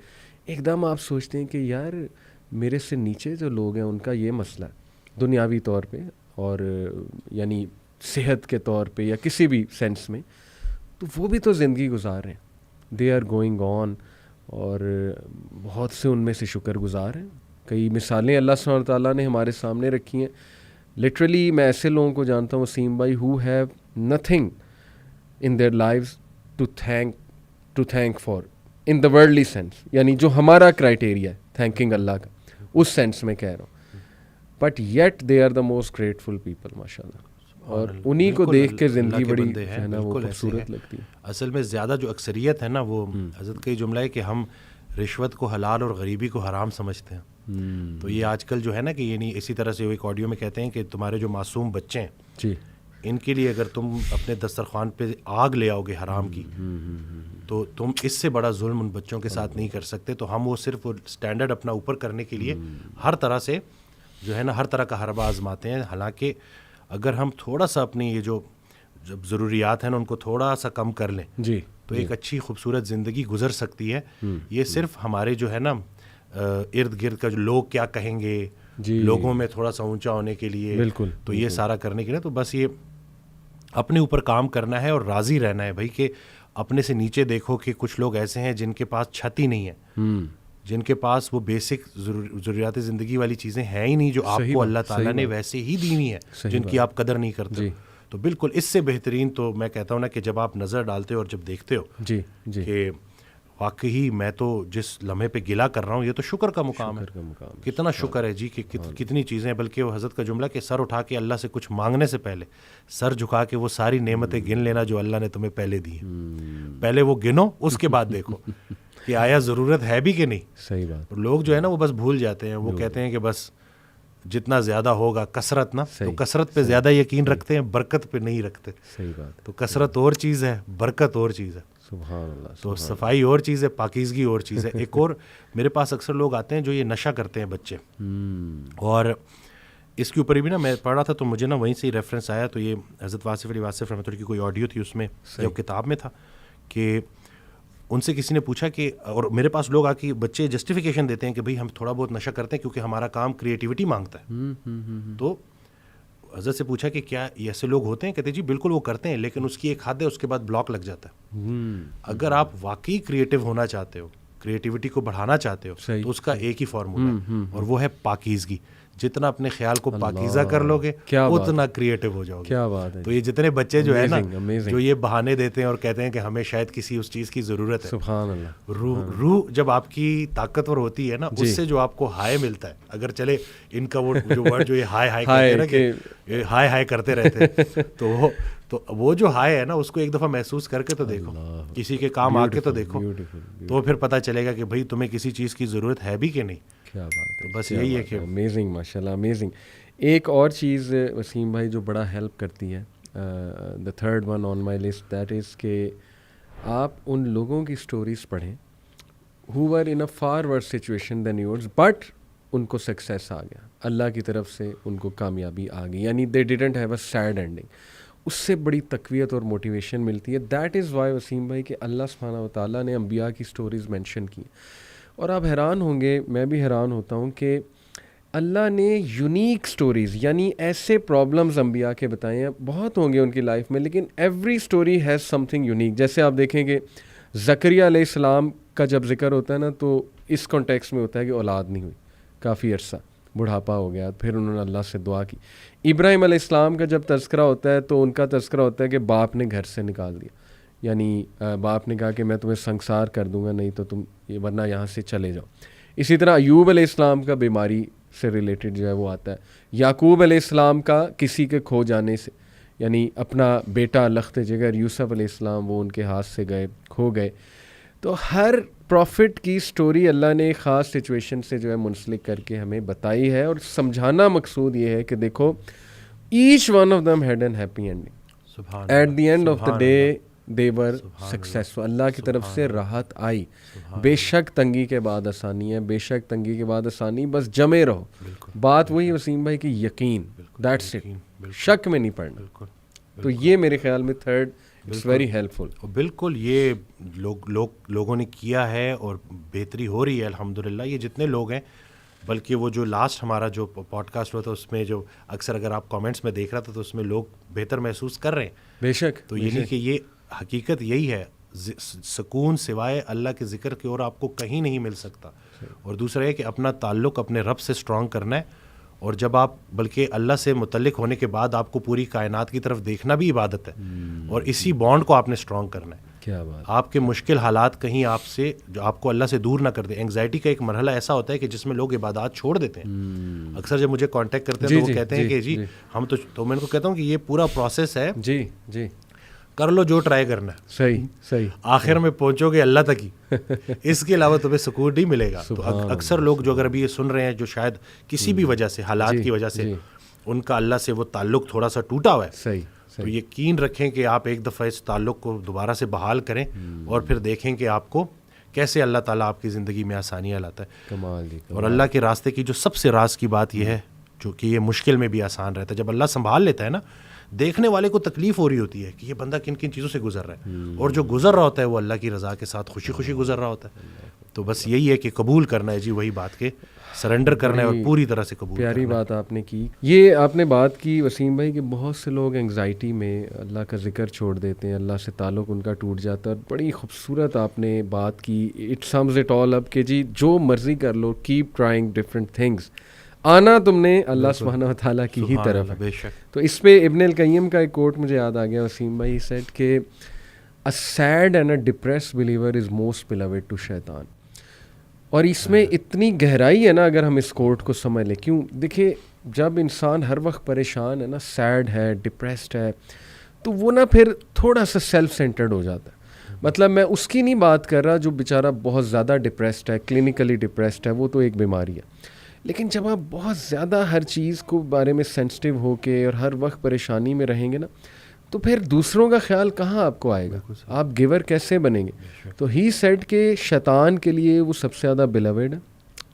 ایک دم آپ سوچتے ہیں کہ یار میرے سے نیچے جو لوگ ہیں ان کا یہ مسئلہ ہے دنیاوی طور پہ, اور یعنی صحت کے طور پہ یا کسی بھی سینس میں, تو وہ بھی تو زندگی گزار رہے ہیں, دے آر گوئنگ آن, اور بہت سے ان میں سے شکر گزار ہیں. کئی مثالیں اللہ سبحانہ تعالیٰ نے ہمارے سامنے رکھی ہیں. لٹرلی میں ایسے لوگوں کو جانتا ہوں وسیم بھائی who have nothing in their lives to thank for in the worldly sense, یعنی جو ہمارا کرائٹیریا ہے تھینکنگ اللہ کا, اس سینس میں کہہ رہا ہوں, but yet they are the most grateful people ماشاء اللہ. اور انہی کو دیکھ کے زندگی بڑی ہے نا وہ خوبصورت لگتی ہے. اصل میں زیادہ جو اکثریت ہے نا وہ حضرت کا یہ جملہ ہے کہ ہم رشوت کو حلال اور غریبی کو حرام سمجھتے ہیں. تو یہ آج کل جو ہے نا کہ یعنی اسی طرح سے ایک آڈیو میں کہتے ہیں کہ تمہارے جو معصوم بچے ہیں جی, ان کے لیے اگر تم اپنے دسترخوان پہ آگ لے آؤ گے حرام کی, تو تم اس سے بڑا ظلم ان بچوں کے ساتھ نہیں کر سکتے. تو ہم وہ صرف وہ اسٹینڈرڈ اپنا اوپر کرنے کے لیے ہر طرح سے جو ہے نا ہر طرح کا حربہ آزماتے ہیں. حالانکہ اگر ہم تھوڑا سا اپنی یہ جو ضروریات ہیں نا ان کو تھوڑا سا کم کر لیں جی, تو ایک اچھی خوبصورت زندگی گزر سکتی ہے. یہ صرف ہمارے جو ہے نا ارد گرد کا جو لوگ کیا کہیں گے, لوگوں میں تھوڑا سا اونچا ہونے کے لیے, بالکل, تو یہ سارا کرنے کے لیے تو بس یہ اپنے اوپر کام کرنا ہے اور راضی رہنا ہے بھائی کہ اپنے سے نیچے دیکھو کہ کچھ لوگ ایسے ہیں جن کے پاس چھت ہی نہیں ہے, جن کے پاس وہ بیسک ضروریات زندگی والی چیزیں ہیں ہی نہیں جو آپ کو اللہ تعالیٰ نے ویسے ہی دی ہوئی ہیں, جن کی آپ قدر نہیں کرتے. تو بالکل اس سے بہترین تو میں کہتا ہوں نا کہ جب آپ نظر ڈالتے ہو اور جب دیکھتے ہو کہ واقعی میں تو جس لمحے پہ گلا کر رہا ہوں یہ تو شکر کا مقام ہے, کتنا شکر ہے جی کہ کتنی چیزیں, بلکہ وہ حضرت کا جملہ کہ سر اٹھا کے اللہ سے کچھ مانگنے سے پہلے سر جھکا کے وہ ساری نعمتیں گن لینا جو اللہ نے تمہیں پہلے دی ہیں, پہلے وہ گنو, اس کے بعد دیکھو کہ آیا ضرورت ہے بھی کہ نہیں. صحیح بات. لوگ جو ہے نا وہ بس بھول جاتے ہیں, وہ کہتے ہیں کہ بس جتنا زیادہ ہوگا کثرت نا, تو کثرت پہ زیادہ یقین رکھتے ہیں, برکت پہ نہیں رکھتے. صحیح بات. تو کثرت اور چیز ہے, برکت اور چیز ہے. سبحان اللہ. تو صفائی اور چیز ہے, پاکیزگی اور چیز ہے. ایک اور میرے پاس اکثر لوگ آتے ہیں جو یہ نشہ کرتے ہیں بچے, اور اس کے اوپر بھی نا میں پڑھ رہا تھا تو مجھے نا وہیں سے ہی ریفرنس آیا. تو یہ حضرت واصف علی واصف رحمۃ اللہ کی کوئی آڈیو تھی, اس میں یا کتاب میں تھا کہ ان سے کسی نے پوچھا کہ, اور میرے پاس لوگ آ کے بچے جسٹیفیکیشن دیتے ہیں کہ بھئی ہم تھوڑا بہت نشہ کرتے ہیں کیونکہ ہمارا کام کریٹیوٹی مانگتا ہے. تو حضرت سے پوچھا کہ کیا ایسے لوگ ہوتے ہیں؟ کہتے جی بالکل وہ کرتے ہیں, لیکن اس کی ایک حد ہے, اس کے بعد بلاک لگ جاتا ہے. اگر آپ واقعی کریٹیو ہونا چاہتے ہو, کریٹیوٹی کو بڑھانا چاہتے ہو, تو اس کا ایک ہی فارمولا ہے, اور وہ ہے پاکیزگی. جتنا اپنے خیال کو پاکیزہ کر لو گے اتنا کریٹیو ہو جاؤ گے. کیا بات ہے. تو یہ جتنے بچے جو ہے نا جو یہ بہانے دیتے ہیں اور کہتے ہیں کہ ہمیں شاید کسی اس چیز کی ضرورت ہے, سبحان اللہ, روح جب آپ کی طاقتور ہوتی ہے نا, اس سے جو آپ کو ہائے ملتا ہے, اگر چلے ان کا وہ جو ورڈ جو یہ ہائے ہائے کہتے ہیں نا کہ ہائے ہائے کرتے رہتے ہیں, تو وہ جو ہائے ہے نا اس کو ایک دفعہ محسوس کر کے تو دیکھو, کسی کے کام آ کے تو دیکھو, تو پھر پتہ چلے گا کہ بھئی تمہیں کسی چیز کی ضرورت ہے بھی کہ نہیں. کیا بات ہے. بس یہی ہے کہ امیزنگ, ماشاء اللہ, امیزنگ. ایک اور چیز وسیم بھائی جو بڑا ہیلپ کرتی ہے, the third one on my list, that is کہ آپ ان لوگوں کی سٹوریز پڑھیں who were in a far worse situation than yours, but ان کو سکسیس آ گیا, اللہ کی طرف سے ان کو کامیابی آ گئی, یعنی they didn't have a sad ending. اس سے بڑی تقویت اور موٹیویشن ملتی ہے. دیٹ از وائی وسیم بھائی کہ اللہ سبحانہ و تعالیٰ نے انبیاء کی سٹوریز مینشن کی. اور آپ حیران ہوں گے, میں بھی حیران ہوتا ہوں کہ اللہ نے یونیک سٹوریز, یعنی ایسے پرابلمز انبیاء کے بتائے ہیں, بہت ہوں گے ان کی لائف میں, لیکن every story has some thing unique. جیسے آپ دیکھیں کہ زکریہ علیہ السلام کا جب ذکر ہوتا ہے نا, تو اس کانٹیکس میں ہوتا ہے کہ اولاد نہیں ہوئی, کافی عرصہ بڑھاپا ہو گیا, پھر انہوں نے اللہ سے دعا کی. ابراہیم علیہ السلام کا جب تذکرہ ہوتا ہے تو ان کا تذکرہ ہوتا ہے کہ باپ نے گھر سے نکال دیا, یعنی باپ نے کہا کہ میں تمہیں سنسار کر دوں گا, نہیں تو تم ورنہ یہاں سے چلے جاؤ. اسی طرح ایوب علیہ السلام کا بیماری سے ریلیٹڈ جو ہے وہ آتا ہے. یعقوب علیہ السلام کا کسی کے کھو جانے سے, یعنی اپنا بیٹا لخت جگر یوسف علیہ السلام وہ ان کے ہاتھ سے کھو گئے. تو ہر پروفٹ کی سٹوری اللہ نے ایک خاص سچویشن سے جو ہے منسلک کر کے ہمیں بتائی ہے, اور سمجھانا مقصود یہ ہے کہ دیکھو each one of them had an happy ending, at the end of the day they were successful. Allah کی طرف سے راحت آئی. بے شک تنگی کے بعد آسانی ہے, بے شک تنگی کے بعد آسانی, بس جمے رہو. بات وہی وسیم بھائی کی یقین, دیٹس اٹ, شک میں نہیں پڑنا. تو یہ میرے خیال میں تھرڈ اٹس ویری ہیلپ فل. بالکل یہ لوگوں نے کیا ہے اور بہتری ہو رہی ہے الحمدللہ. یہ جتنے لوگ ہیں, بلکہ وہ جو لاسٹ ہمارا جو پوڈ کاسٹ ہوا تھا اس میں جو اکثر اگر آپ کامنٹس میں دیکھ رہا تھا تو اس میں لوگ بہتر محسوس کر رہے ہیں. بے شک. تو یعنی کہ یہ حقیقت یہی ہے, سکون سوائے اللہ کے ذکر کی اور آپ کو کہیں نہیں مل سکتا. اور دوسرا ہے کہ اپنا تعلق اپنے رب سے اسٹرانگ کرنا ہے, اور جب آپ بلکہ اللہ سے متعلق ہونے کے بعد آپ کو پوری کائنات کی طرف دیکھنا بھی عبادت ہے, اور اسی بانڈ کو آپ نے اسٹرانگ کرنا ہے. کیا بات. آپ کے مشکل حالات کہیں آپ سے جو آپ کو اللہ سے دور نہ کر دیں. اینگزائٹی کا ایک مرحلہ ایسا ہوتا ہے کہ جس میں لوگ عبادات چھوڑ دیتے ہیں. اکثر جب مجھے کانٹیکٹ کرتے ہیں تو وہ کہتے ہیں کہ جی ہم تو میں ان کو کہتا ہوں کہ یہ پورا پروسیس ہے, جی جی کر لو جو ٹرائی کرنا ہے, صحیح آخر میں پہنچو گے اللہ تک ہی, اس کے علاوہ تمہیں سکون نہیں ملے گا. تو اکثر لوگ جو اگر ابھی یہ سن رہے ہیں جو شاید کسی بھی وجہ سے حالات کی وجہ سے ان کا اللہ سے وہ تعلق تھوڑا سا ٹوٹا ہوا ہے, تو یقین رکھیں کہ آپ ایک دفعہ اس تعلق کو دوبارہ سے بحال کریں, اور پھر دیکھیں کہ آپ کو کیسے اللہ تعالیٰ آپ کی زندگی میں آسانیاں لاتا ہے. کمال جی. اور اللہ کے راستے کی جو سب سے راز کی بات یہ ہے جو کہ یہ مشکل میں بھی آسان رہتا ہے. جب اللہ سنبھال لیتا ہے نا, دیکھنے والے کو تکلیف ہو رہی ہوتی ہے کہ یہ بندہ کن کن چیزوں سے گزر رہا ہے, اور جو گزر رہا ہوتا ہے وہ اللہ کی رضا کے ساتھ خوشی خوشی گزر رہا ہوتا ہے. تو بس یہی ہے کہ قبول کرنا ہے جی وہی بات کے سرنڈر کرنا ہے اور پوری طرح سے قبول. پیاری بات آپ نے کی. یہ آپ نے بات کی وسیم بھائی کہ بہت سے لوگ انگزائٹی میں اللہ کا ذکر چھوڑ دیتے ہیں, اللہ سے تعلق ان کا ٹوٹ جاتا ہے. بڑی خوبصورت آپ نے بات کی. اٹ سمز اٹ آل اپ کہ جی جو مرضی کر لو, کیپ ٹرائنگ ڈفرینٹ تھنگس, آنا تم نے اللہ سبحانہ و تعالیٰ کی ہی طرف ہے. تو اس پہ ابن القیم کا ایک کوٹ مجھے یاد آ گیا وسیم بھائی, سیٹ کہ a sad and a depressed believer is most beloved to شیطان. اور اس میں اتنی گہرائی ہے نا اگر ہم اس کوٹ کو سمجھ لیں. کیوں دیکھیں جب انسان ہر وقت پریشان ہے نا, سیڈ ہے, ڈپریسڈ ہے, تو وہ نا پھر تھوڑا سا سیلف سینٹرڈ ہو جاتا ہے. مطلب میں اس کی نہیں بات کر رہا جو بیچارہ بہت زیادہ ڈپریسڈ ہے, کلینکلی ڈپریسڈ ہے, وہ تو ایک بیماری ہے. لیکن جب آپ بہت زیادہ ہر چیز کو بارے میں سینسٹیو ہو کے اور ہر وقت پریشانی میں رہیں گے نا, تو پھر دوسروں کا خیال کہاں آپ کو آئے گا, آپ گیور کیسے بنیں گے. تو ہی سیڈ کہ شیطان کے لیے وہ سب سے زیادہ بیلوڈ ہے,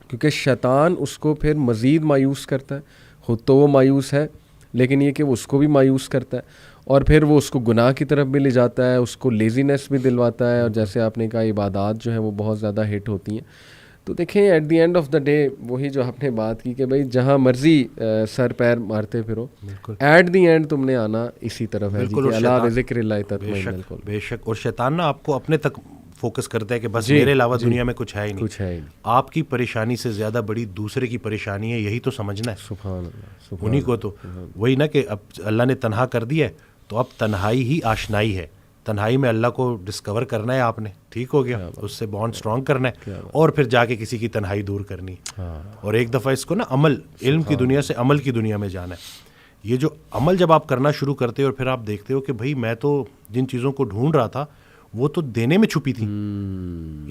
کیونکہ شیطان اس کو پھر مزید مایوس کرتا ہے. خود تو وہ مایوس ہے, لیکن یہ کہ وہ اس کو بھی مایوس کرتا ہے, اور پھر وہ اس کو گناہ کی طرف بھی لے جاتا ہے, اس کو لیزینس بھی دلواتا ہے, اور جیسے آپ نے کہا عبادات جو ہیں وہ بہت زیادہ ہٹ ہوتی ہیں. تو دیکھیں at the end of the day وہی جو آپ نے بات کی کہ بھائی جہاں مرضی سر پیر مارتے پھرو, ایٹ دی اینڈ تم نے آنا اسی طرف ہے. اللہ ذکر اللہ تطمئن القلوب. بے شک. اور شیطان نا آپ کو اپنے تک فوکس کرتا ہے کہ بس میرے علاوہ دنیا میں کچھ ہے ہی نہیں. آپ کی پریشانی سے زیادہ بڑی دوسرے کی پریشانی ہے, یہی تو سمجھنا ہے. سبحان اللہ. انہیں کو تو وہی نا کہ اب اللہ نے تنہا کر دیا ہے, تو اب تنہائی ہی آشنائی ہے. تنہائی میں اللہ کو ڈسکور کرنا ہے آپ نے, ٹھیک ہو گیا, اس سے بانڈ اسٹرانگ کرنا ہے, اور پھر جا کے کسی کی تنہائی دور کرنی ہے. اور ایک دفعہ اس کو نا عمل, علم کی دنیا سے عمل کی دنیا میں جانا ہے. یہ جو عمل جب آپ کرنا شروع کرتے ہو اور پھر آپ دیکھتے ہو کہ بھائی میں تو جن چیزوں کو ڈھونڈ رہا تھا وہ تو دینے میں چھپی تھی.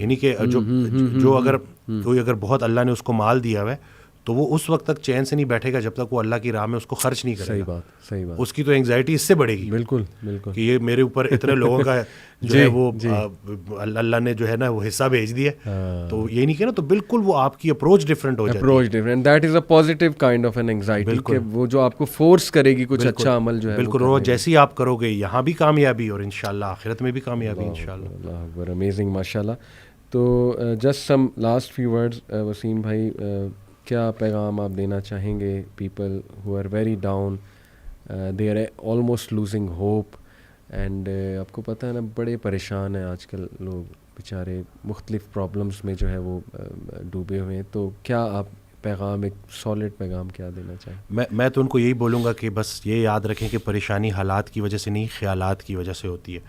یعنی کہ جو اگر کوئی اگر بہت اللہ نے اس کو مال دیا ہوا ہے تو وہ اس وقت تک چین سے نہیں بیٹھے گا جب تک وہ اللہ کی راہ میں اس کو خرچ نہیں کرے گا. صحیح بات. اس کی تو انگزائٹی اس سے بڑھے گی. بالکل بالکل. کہ یہ میرے اوپر اتنے لوگوں کا جو ہے وہ اللہ نے جو ہے نا وہ حصہ بھیج دیا, تو یہ نہیں کہ نا, تو بالکل وہ آپ کی اپروچ ڈفرینٹ ہو جاتی ہے. Approach different, that is a positive kind of an anxiety, کہ وہ جو آپ کو فورس کرے گی کچھ اچھا عمل جو ہے. بالکل. اور جیسے ہی آپ کرو گے یہاں بھی کامیابی, اور انشاءاللہ آخرت میں بھی کامیابی انشاءاللہ. اللہ اکبر, امیزنگ, ماشاءاللہ. تو just some last few words Waseem بھائی, کیا پیغام آپ دینا چاہیں گے people who are very down, they are almost losing hope, and آپ کو پتہ ہے نا بڑے پریشان ہیں آج کل لوگ بیچارے, مختلف پرابلمس میں جو ہے وہ ڈوبے ہوئے ہیں. تو کیا آپ پیغام, ایک سالڈ پیغام کیا دینا چاہیں؟ میں تو ان کو یہی بولوں گا کہ بس یہ یاد رکھیں کہ پریشانی حالات کی وجہ سے نہیں, خیالات کی وجہ سے ہوتی ہے.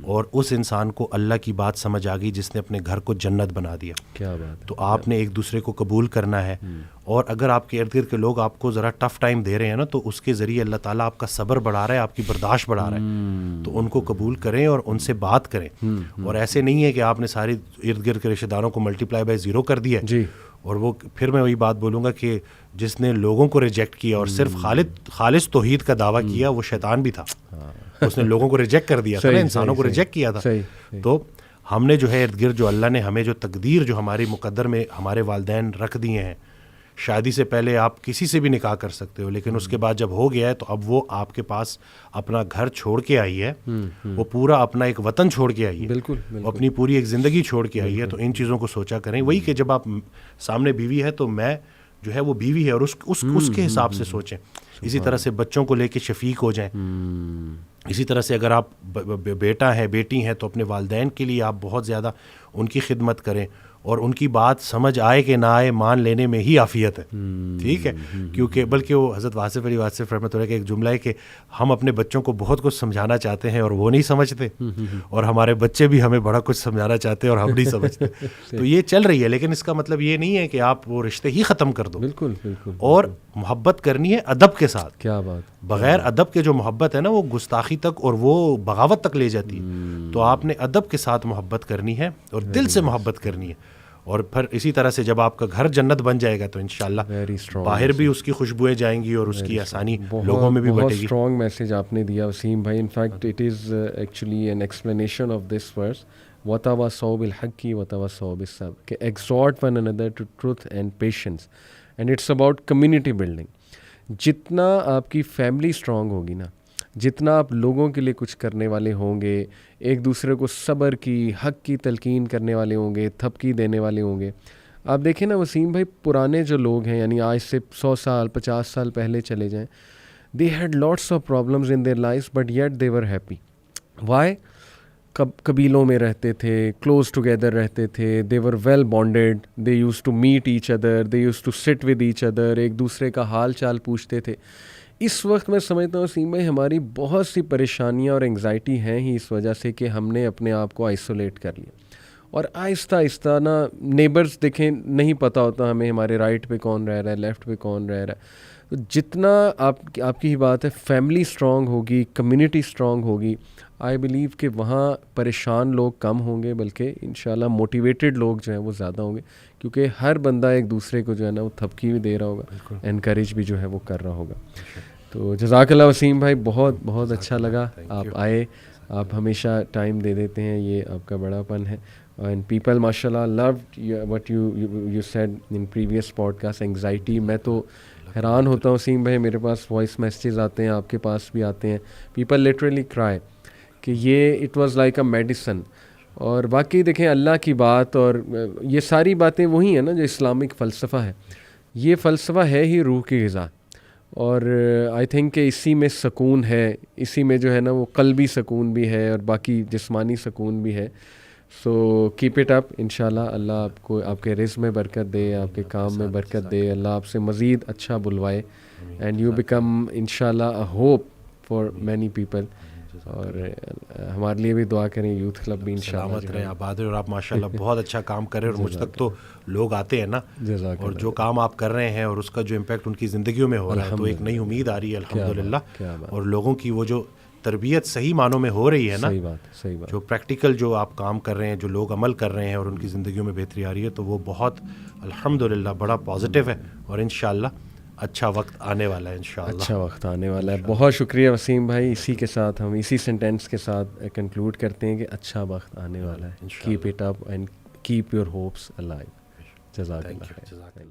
اور اس انسان کو اللہ کی بات سمجھ آ گئی جس نے اپنے گھر کو جنت بنا دیا. کیا بات ہے. تو آپ نے ایک دوسرے کو قبول کرنا ہے, اور اگر آپ کے ارد گرد کے لوگ آپ کو ذرا ٹف ٹائم دے رہے ہیں نا, تو اس کے ذریعے اللہ تعالیٰ آپ کا صبر بڑھا رہا ہے, آپ کی برداشت بڑھا رہا ہے. تو ان کو قبول کریں اور ان سے بات کریں. اور ایسے نہیں ہے کہ آپ نے ساری ارد گرد کے رشتہ داروں کو ملٹیپلائی بائی 0 کر دیا ہے. اور وہ پھر میں وہی بات بولوں گا کہ جس نے لوگوں کو ریجیکٹ کیا اور صرف خالص توحید کا دعویٰ کیا, وہ شیطان بھی تھا. اس نے لوگوں کو ریجیکٹ کر دیا تھا, انسانوں کو ریجیکٹ کیا تھا. تو ہم نے جو ہے ارد گرد جو اللہ نے ہمیں جو تقدیر جو ہماری مقدر میں ہمارے والدین رکھ دیے ہیں, شادی سے پہلے آپ کسی سے بھی نکاح کر سکتے ہو, لیکن اس کے بعد جب ہو گیا ہے تو اب وہ آپ کے پاس اپنا گھر چھوڑ کے آئی ہے, وہ پورا اپنا ایک وطن چھوڑ کے آئی ہے, بالکل, اپنی پوری ایک زندگی چھوڑ کے آئی ہے. تو ان چیزوں کو سوچا کریں. وہی کہ جب آپ سامنے بیوی ہے تو میں جو ہے وہ بیوی ہے, اور اس کے حساب سے سوچیں. اسی طرح سے بچوں کو لے کے شفیق ہو جائیں. اسی طرح سے اگر آپ بیٹا ہے بیٹی ہیں تو اپنے والدین کے لیے آپ بہت زیادہ ان کی خدمت کریں, اور ان کی بات سمجھ آئے کہ نہ آئے مان لینے میں ہی عافیت ہے. ٹھیک ہے, کیونکہ بلکہ وہ حضرت واصف علی واصف رحمۃ اللہ کا ایک جملہ ہے کہ ہم اپنے بچوں کو بہت کچھ سمجھانا چاہتے ہیں اور وہ نہیں سمجھتے, اور ہمارے بچے بھی ہمیں بڑا کچھ سمجھانا چاہتے ہیں اور ہم نہیں سمجھتے. تو یہ چل رہی ہے, لیکن اس کا مطلب یہ نہیں ہے کہ آپ وہ رشتے ہی ختم کر دو. بالکل بالکل. اور محبت کرنی ہے ادب کے ساتھ. کیا بات. بغیر ادب کے جو محبت ہے نا وہ گستاخی تک اور وہ بغاوت تک لے جاتی ہے. تو آپ نے ادب کے ساتھ محبت کرنی ہے اور دل سے محبت کرنی ہے. اور پھر اسی طرح سے جب آپ کا گھر جنت بن جائے گا تو انشاءاللہ باہر بھی اس کی خوشبوئیں جائیں گی اور اس کی آسانی لوگوں میں بھی بٹے گی. بہت اسٹرانگ میسیج آپ نے دیا وسیم بھائی. In fact it is actually an explanation of this verse, وَتَوَاصَوْا بِالْحَقِّ وَتَوَاصَوْا بِالصَّبْرِ, کہ exhort one another to truth and patience, and it's about community building. جتنا آپ کی فیملی اسٹرانگ ہوگی نا, جتنا آپ لوگوں کے لیے کچھ کرنے والے ہوں گے, ایک دوسرے کو صبر کی, حق کی تلقین کرنے والے ہوں گے, تھپکی دینے والے ہوں گے. آپ دیکھیں نا وسیم بھائی, پرانے جو لوگ ہیں یعنی آج سے 100 سال 50 سال پہلے چلے جائیں, they had lots of problems in their lives but yet they were happy. Why? قبیلوں میں رہتے تھے, کلوز ٹوگیدر رہتے تھے, they were well bonded, they used to meet each other, they used to sit with each other, ایک دوسرے کا حال چال پوچھتے تھے. اس وقت میں سمجھتا ہوں وسیم بھائی ہماری بہت سی پریشانیاں اور انگزائٹی ہیں ہی اس وجہ سے کہ ہم نے اپنے آپ کو آئسولیٹ کر لیا, اور آہستہ آہستہ نا نیبرز دیکھیں نہیں پتہ ہوتا ہمیں ہمارے رائٹ پہ کون رہ رہا ہے, لیفٹ پہ کون رہ رہا ہے. تو جتنا آپ کی ہی بات ہے, فیملی اسٹرانگ ہوگی, کمیونٹی اسٹرانگ ہوگی, آئی بلیو کہ وہاں پریشان لوگ کم ہوں گے, بلکہ انشاءاللہ موٹیویٹڈ لوگ جو ہیں وہ زیادہ ہوں گے, کیونکہ ہر بندہ ایک دوسرے کو جو ہے نا وہ تھپکی بھی دے رہا ہوگا, انکریج بھی جو ہے وہ کر رہا ہوگا. تو جزاک اللہ وسیم بھائی, بہت بہت اچھا لگا آپ آئے, آپ ہمیشہ ٹائم دے دیتے ہیں, یہ آپ کا بڑا پن ہے. اینڈ پیپل ماشاء اللہ loved what you said in previous podcast, anxiety. میں تو حیران ہوتا ہوں وسیم بھائی, میرے پاس وائس میسیجز آتے ہیں, آپ کے پاس بھی آتے ہیں, پیپل لٹرلی cry کہ یہ it was like a medicine. اور باقی دیکھیں اللہ کی بات اور یہ ساری باتیں وہی ہیں نا جو اسلامک فلسفہ ہے, یہ فلسفہ ہے ہی روح کی غذا, اور آئی تھنک کہ اسی میں سکون ہے, اسی میں جو ہے نا وہ قلبی سکون بھی ہے اور باقی جسمانی سکون بھی ہے. سو کیپ اٹ اپ, انشاءاللہ اللہ آپ کو آپ کے رزق میں برکت دے, آپ کے کام میں برکت دے, اللہ آپ سے مزید اچھا بلوائے, اینڈ یو بیکم انشاءاللہ اے ہوپ فار مینی پیپل. اور ہمارے لیے بھی دعا کریں, یوتھ کلب بھی انشاءاللہ سلامت رہے, آباد رہے, اور آپ ماشاءاللہ بہت اچھا کام کر رہے ہیں, اور مجھ تک تو لوگ آتے ہیں نا, اور جو کام آپ کر رہے ہیں اور اس کا جو امپیکٹ ان کی زندگیوں میں ہو رہا ہے, تو ایک نئی امید آ رہی ہے الحمدللہ, اور لوگوں کی وہ جو تربیت صحیح معنوں میں ہو رہی ہے نا, صحیح بات, جو پریکٹیکل جو آپ کام کر رہے ہیں, جو لوگ عمل کر رہے ہیں اور ان کی زندگیوں میں بہتری آ رہی ہے, تو وہ بہت الحمدللہ بڑا پازیٹیو ہے, اور انشاءاللہ اچھا وقت آنے والا ہے, انشاءاللہ اچھا وقت آنے والا ہے. بہت شکریہ وسیم بھائی, اسی کے ساتھ ہم اسی سینٹینس کے ساتھ کنکلوڈ کرتے ہیں کہ اچھا وقت آنے والا ہے. Keep it up and keep your hopes alive. جزاک اللہ.